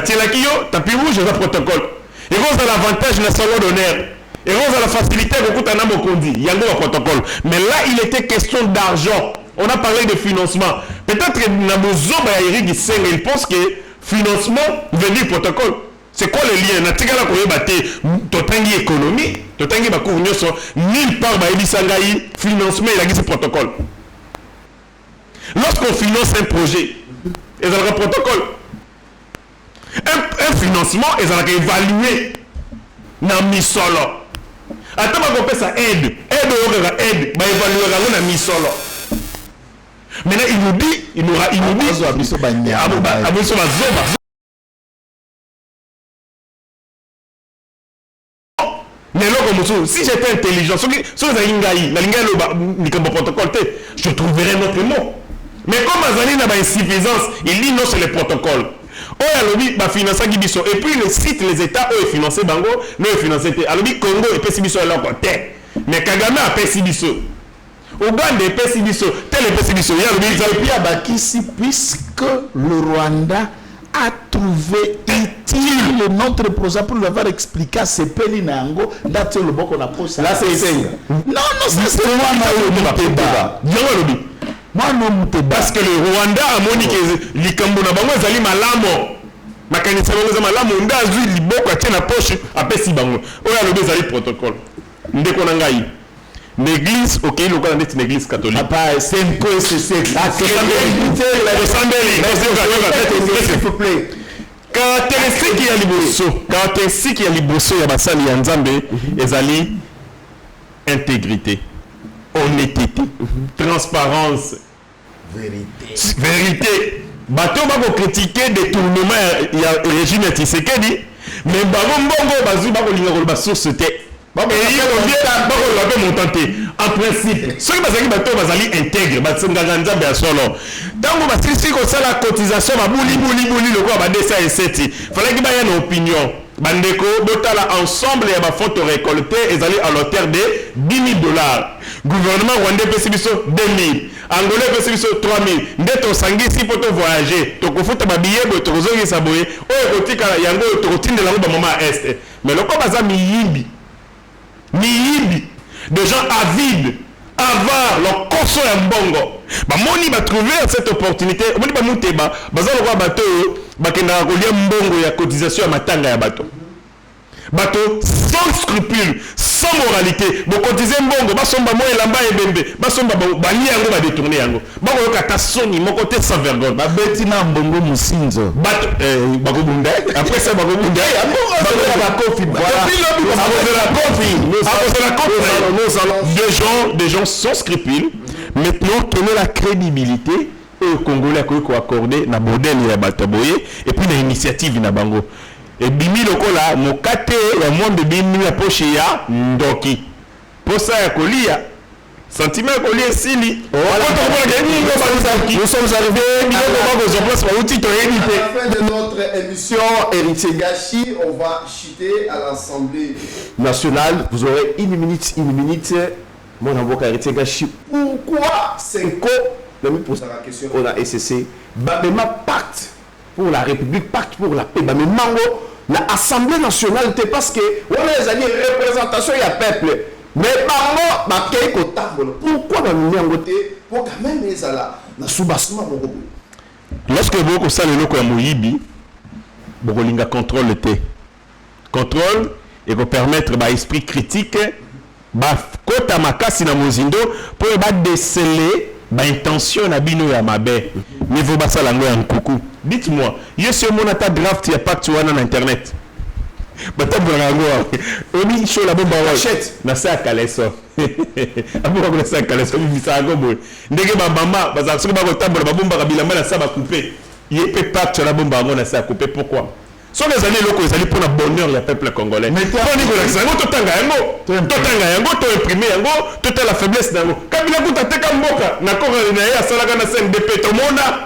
[SPEAKER 5] tapis rouge, c'est un protocole. Et vous avez l'avantage de la salon d'honneur. Et vous avez la facilité de beaucoup de il y a un protocole. Mais là, il était question d'argent. On a parlé de financement. Peut-être que Nabozo Bayeri il pense que financement veut dire protocole. C'est quoi le lien? Natikala ko yebate totangi économie, totangi ba cours nyoso nulle part ba ebisangai financement il a ce protocole. Lorsqu'on finance un projet, il y a un protocole. Un financement, il y a évalué dans misolo. Attends qu'on fait ça aide ba évaluer dans misolo. Maintenant il nous dit si j'étais intelligent, je trouverais notre mot. Mais comme Azali n'a pas insuffisance, il dit non, c'est le protocole. Et puis le site, les États ont financé Bango, nous ont financé. Alors, Congo et Pessibiso est là côté. Mais Kagame a Pessibiso. Ouganda est Pessibiso. Tel est Pessibiso. Et
[SPEAKER 9] puis à Bakissi, puisque le Rwanda a trouvé utile notre projet pour lui avoir expliqué à ces Pélinango d'être le bon qu'on a posé.
[SPEAKER 3] Là, c'est Isenga.
[SPEAKER 9] Non, c'est moi,
[SPEAKER 5] parce que le Rwanda a monique likambo na bango ezali malamo. Makanisa bango ezali malamo ndazwi liboko atie na poche apesi bango. Oyo alobi ezali protocole. Ndeko na ngai. L'église, ok, le Rwanda est une église catholique.
[SPEAKER 3] Papa, c'est une s'il vous plaît.
[SPEAKER 5] Caractéristique ya liboso ya basali ya Nzambe ezali intégrité, honnêteté, transparence, vérité. Bato bako critiquer détournement ya régime Tshisekedi, mais bango mbongo bazu bako linga ko ba société. En principe, ceux qui sont intègres, si la cotisation, il fallait qu'il y ait une opinion. Bandeko, ensemble, il y a des fonds récoltés et ils allaient à l'auteur de $10,000. Gouvernement rwandais peut 2,000. Angolais peut 3,000. Dès ton sanguin, si pour voyager, tu peux faire des billets, tu peux faire des billets, tu peux faire des billets, mais le corps est Miyibi, de gens avides avoir le corso ya mbongo. Moni va trouver cette opportunité. Moni ba muteba, bazalo kwa bato bakenda kolia mbongo ya cotisation ya matanga ya bato. Bato sans scrupule, sans moralité, bo cotiser mbongo, basomba mo elamba ebembe, basomba bali yango ba détourner yango. Bako kata soni mon côté sans vergogne. Ba beti na mbongo musinzo. Bato bako bunda, après ça bako bunda. Nous allons des gens sans scrupule, maintenant tenir la crédibilité au Congolais qui accordé na modèle ya bataboye et puis l'initiative na bango. Et bimi lokola mokate ya monde bimi ya poche ya ndoki posa ya kolia sentiment kolia sili nous sommes arrivés
[SPEAKER 10] à la fin de notre émission Héritier Gachi, on va chuter à l'Assemblée
[SPEAKER 3] nationale. Vous aurez une minute mon avocat Héritier Gachi. Pourquoi Senko la question on a SCC Bamema pacte pour la République, pacte pour la paix, Bamema mango l'Assemblée nationale, c'est parce que on a les représentation, il y a peuple. Mais pourquoi pour quand même
[SPEAKER 5] lorsque vous savez le quoi Moïbi, vous avez contrôle le thé. Contrôle et vous permettre à esprit critique, kota makasi na mozindo pour déceler intention na bino ya mabe. Mais vous basala lango ya nkuku. Dites-moi, il y a ce monata draft il y a pas tu vois dans internet. Batabwa lango. Omi show la bomba achète na sa kaleso. Abu ba sa kaleso mi sa gobo. Ndenge ba mama bazaka soki ba ko tambola ba bomba bilamba na sa ba couper. Il peut pas tu la bomba ngo na sa couper pourquoi? Sont les années locaux ils allaient pour le bonheur du peuple congolais. Mais tu as dit que ça ngo totanga yango to imprimer yango tota la faiblesse dango. Kabila kuta teka mboka na ko na ya salaka na CNDP to mona.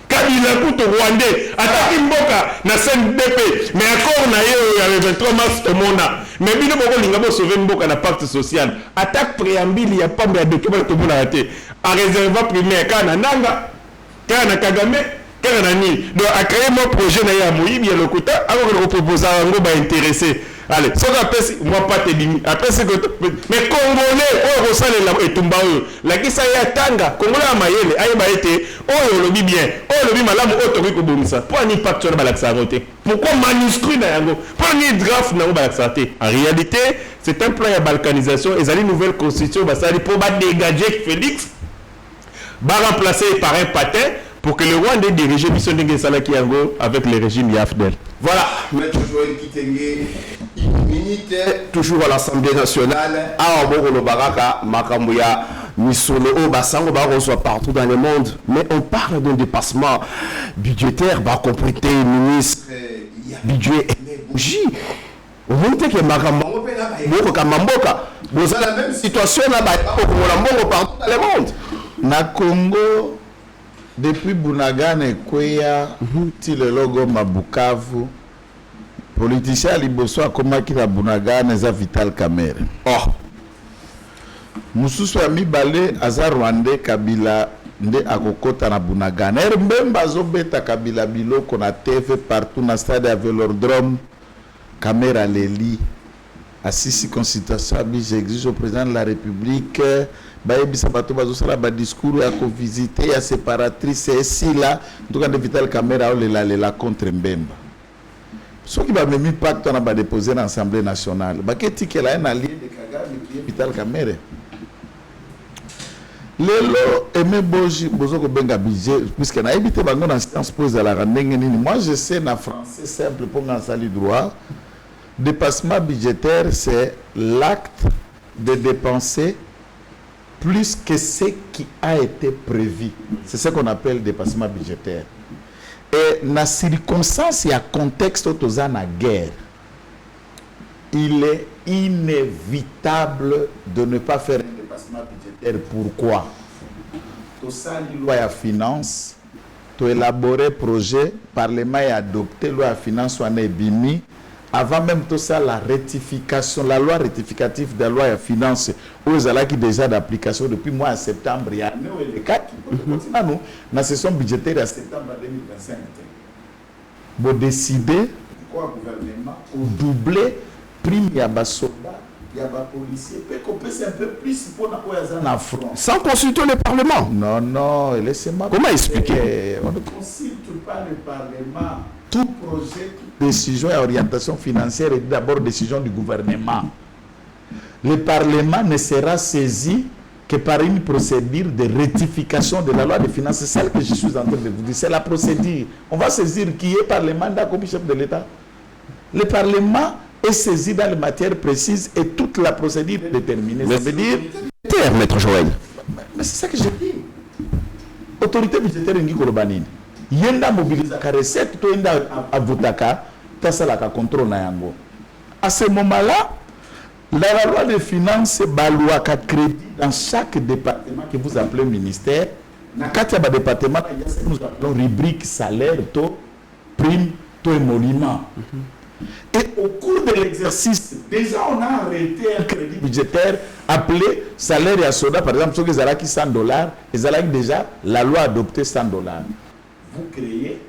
[SPEAKER 5] Kabila kuto rwandais ataki mboka na CNDP mais accord na yo ya 23 mars to mona. Mais bino boko linga bo sauver mboka na pacte social. Attaque préambile ya pambe ya document to mona raté. A réservoir primaire kana nanga kana Kagame donc à créer mon projet na Moïbi ya lokuta alors que le proposer ngo ba intéressé allez ça après moi pas te dimi après c'est que mais congolais o rosale la etumba oyo la kisa ya tanga congolais amayele ayeba été oyo lobi bien oyo lobi malamu o toki ko bomisa pour ni pacte na balaksa roté pourquoi manuscrit na yango pour ni draft na balaksa té en réalité c'est un plan de balkanisation et une nouvelle constitution ba sali pour ba dégager Félix ba remplacer par un patin pour que le Rwanda dirige Bissondenge Salaki Yango avec le régime Yafdel. Voilà.
[SPEAKER 10] Maître Joël Kitenge, une minute.
[SPEAKER 3] Toujours à l'Assemblée nationale. À Oboro Baraka, Makambuya, Misolo, Basango, Baroso partout dans le monde. Mais on parle d'un dépassement budgétaire, compléter ministre, budget et bougie. On voit que Makamboka, vous avez la même situation là-bas, partout dans le monde.
[SPEAKER 9] Na Congo, depuis Bunagana Kweya, ti le logo Mabukavu, politicien liboso akomaki na Bunagana za Vital Kamerhe. Oh. Mususu amibale aza Rwandais Kabila nde akokota na Bunagana. Mbemba azobeta Kabila biloko na TV partout na stade ya Vélodrome. Kamerhe Leli assisi consultation j'exige au président de la République bayebisa bato bazosala ba discours ya ko visiter ya séparatrice ici là en tout cas de Vital Kamerhe olela contre Mbemba soki ba memi pacte na ba déposer dans l'Assemblée nationale baketikela un allié de Kagame qui est Vital Kamerhe lelo Aimé Boji bozoko benga budget puisque na ebité bango na science pose la ndenge nini moi je sais na français simple pour ngasali droit. Dépassement budgétaire, c'est l'acte de dépenser plus que ce qui a été prévu. C'est ce qu'on appelle dépassement budgétaire. Et dans la circonstance, il y a contexte où il y a une guerre. Il est inévitable de ne pas faire un dépassement budgétaire. Pourquoi? Tout ça, la loi de finance, tout élaborer projet, Parlement a adopté la loi de finance, on est bimi. Avant même tout ça, la rectification, la loi rectificative de la loi de finances, aux allats qui déjà d'application depuis le mois de septembre, il y a le cas qui continue la session budgétaire de septembre 2025. Vous décidez, quoi, gouvernement, ou doubler prime ya basoda il y a des policiers, peut compenser un peu plus pour la front.
[SPEAKER 3] Sans consulter le Parlement.
[SPEAKER 9] Non, non, laissez-moi.
[SPEAKER 3] Comment expliquer?
[SPEAKER 9] On ne consulte pas le Parlement. Tout projet, toute décision et orientation financière est d'abord décision du gouvernement. Le Parlement ne sera saisi que par une procédure de rectification de la loi de finances. C'est celle que je suis en train de vous dire. C'est la procédure. On va saisir qui est par le mandat comme chef de l'État. Le Parlement est saisi dans les matières précises et toute la procédure est déterminée. Ça veut dire...
[SPEAKER 3] Maître Joël.
[SPEAKER 9] Mais c'est ça que je dis. Autorité budgétaire Ngi Kolobanine. Yenda mobilisa ka recette to yenda avutaka tasalaka contrôle na yango. À ce moment-là, la loi de finances balouaka crédit dans chaque département que vous appelez ministère. Dans chaque département, il y a ce que nous appelons rubrique salaire, taux, prime, taux émolument. Et au cours de l'exercice, déjà on a arrêté un crédit budgétaire appelé salaire et soda. Par exemple, ceux qui ont $100, ils ont déjà la loi adoptée $100. Vous créez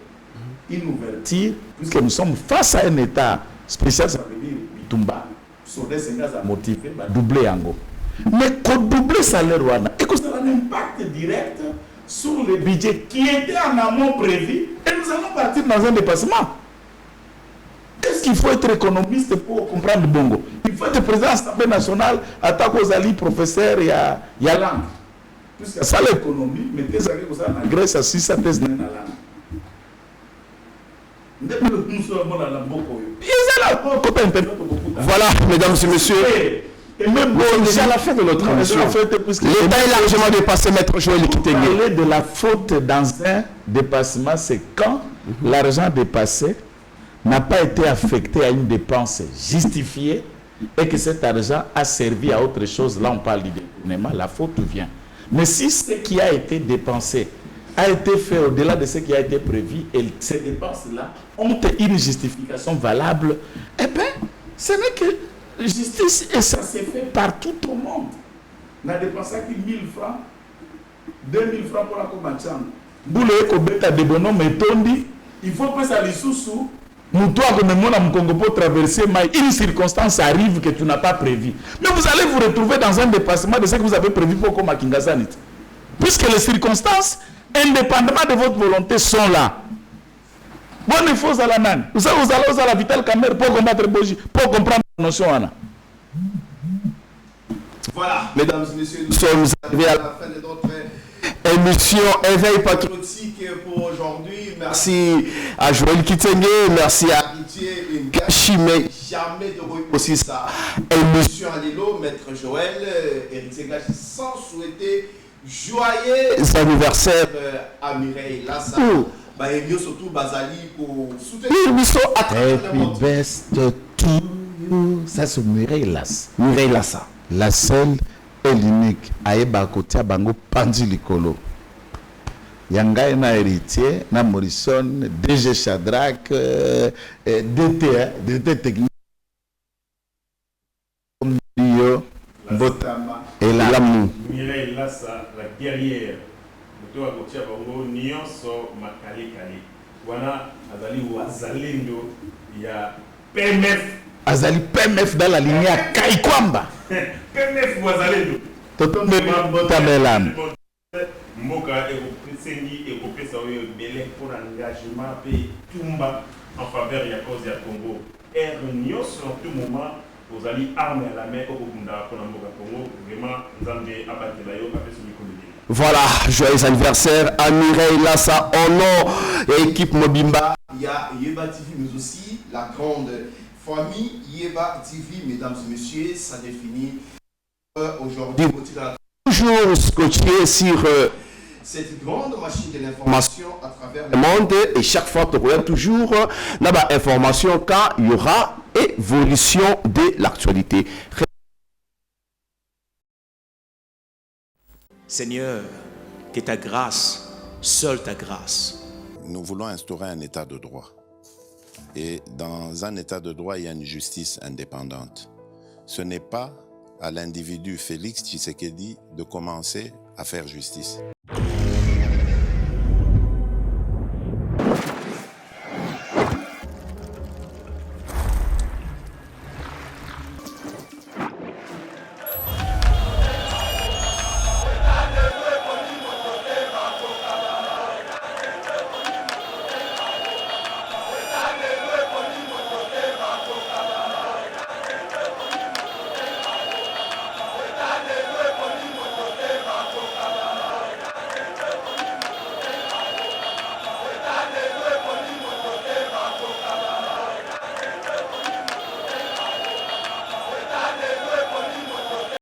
[SPEAKER 9] une ouverture, puisque nous sommes face à un État spécial, ça veut dire Bitumba. Sur des Sénats à motiver, doubler en gros. Mais qu'on double salaire, et que ça a un impact direct sur le budget qui était en amont prévu, et nous allons partir dans un dépassement. Qu'est-ce qu'il faut être économiste pour comprendre Bongo? Il faut être président de l'Assemblée nationale, attaquer aux alliés professeurs et à langue. Puisque ça l'économie, mettez ça en Grèce à 600 thèses dans la langue.
[SPEAKER 3] Voilà, mesdames et messieurs.
[SPEAKER 9] Et même
[SPEAKER 3] déjà à la fin de notre émission. L'État est largement dépassé, Maître Joël Kitenge.
[SPEAKER 9] Parler de la faute dans un dépassement, c'est quand l'argent dépassé n'a pas été affecté à une dépense justifiée et que cet argent a servi à autre chose. Là, on parle du détournement, la faute vient. Mais si ce qui a été dépensé a été fait au-delà de ce qui a été prévu et ces dépenses-là ont une justification valable, eh bien, ce n'est que justice et ça s'est fait partout au monde. On a dépensé 1 000 francs, 2 000 francs pour la combattant. Boulé, Kobeta, Debono, Metondi, il faut que ça les sous-sous. Nous, toi, comme mon Congo pour traverser, mais une circonstance arrive que tu n'as pas prévu. Mais vous allez vous retrouver dans un dépassement de ce que vous avez prévu pour comme à Kingasanit. Puisque les circonstances, indépendamment de votre volonté, sont là. Bonne il faut à la main. Vous allez à la vitale caméra pour combattre Boji, pour comprendre la notion. Anna.
[SPEAKER 10] Voilà, mesdames et messieurs, nous sommes arrivés à la fin de notre
[SPEAKER 3] émission Éveil
[SPEAKER 10] patriotique pour aujourd'hui. Merci à Joël Kitenge, merci à Héritier Ngashi, mais jamais de aussi ça. Émission à Lilo, Maître Joël, Héritier Ngashi, sans souhaiter joyeux anniversaire à Mireille Lassa. Et bien surtout Bazali pour soutenir à travers le monde.
[SPEAKER 9] Happy birthday to you. Ça c'est Mireille Lassa. Mireille Lassa. La seule et l'unique. Aïba Kotia Bango Pandi Likolo. Yangai na héritier, na Morrison, DG Shadrach, DT technique. Et l'amour.
[SPEAKER 5] Mireille Lassa, la guerrière. Moto akotia bango nyonso makali kali. Wana azali wazalendo ya PMF.
[SPEAKER 9] Azali PMF dans la ligne à Kaikwamba.
[SPEAKER 5] PMF wazalendo.
[SPEAKER 9] Toto Tamelam.
[SPEAKER 5] Mboka ekopesengi ekopesa oyo belé pour engagement pe tumba en faveur ya cause ya Congo. Nyonso en tout moment vous allez armer à la main au Bunda pour Mboka Congo. Vraiment Nzambe abatela yo apesi mikolo.
[SPEAKER 3] Voilà, joyeux anniversaire à Mireille Lassa, au nom et équipe Mobimba.
[SPEAKER 10] Il y a Yeba TV, mais aussi la grande famille Yeba TV, mesdames et messieurs, ça définit aujourd'hui.
[SPEAKER 3] Toujours scotché sur
[SPEAKER 10] cette grande machine de l'information à travers
[SPEAKER 3] le monde et chaque fois tu regardes toujours là-bas information quand il y aura évolution de l'actualité.
[SPEAKER 1] Seigneur, que ta grâce, seule ta grâce.
[SPEAKER 2] Nous voulons instaurer un état de droit. Et dans un état de droit, il y a une justice indépendante. Ce n'est pas à l'individu Félix Tshisekedi de commencer à faire justice.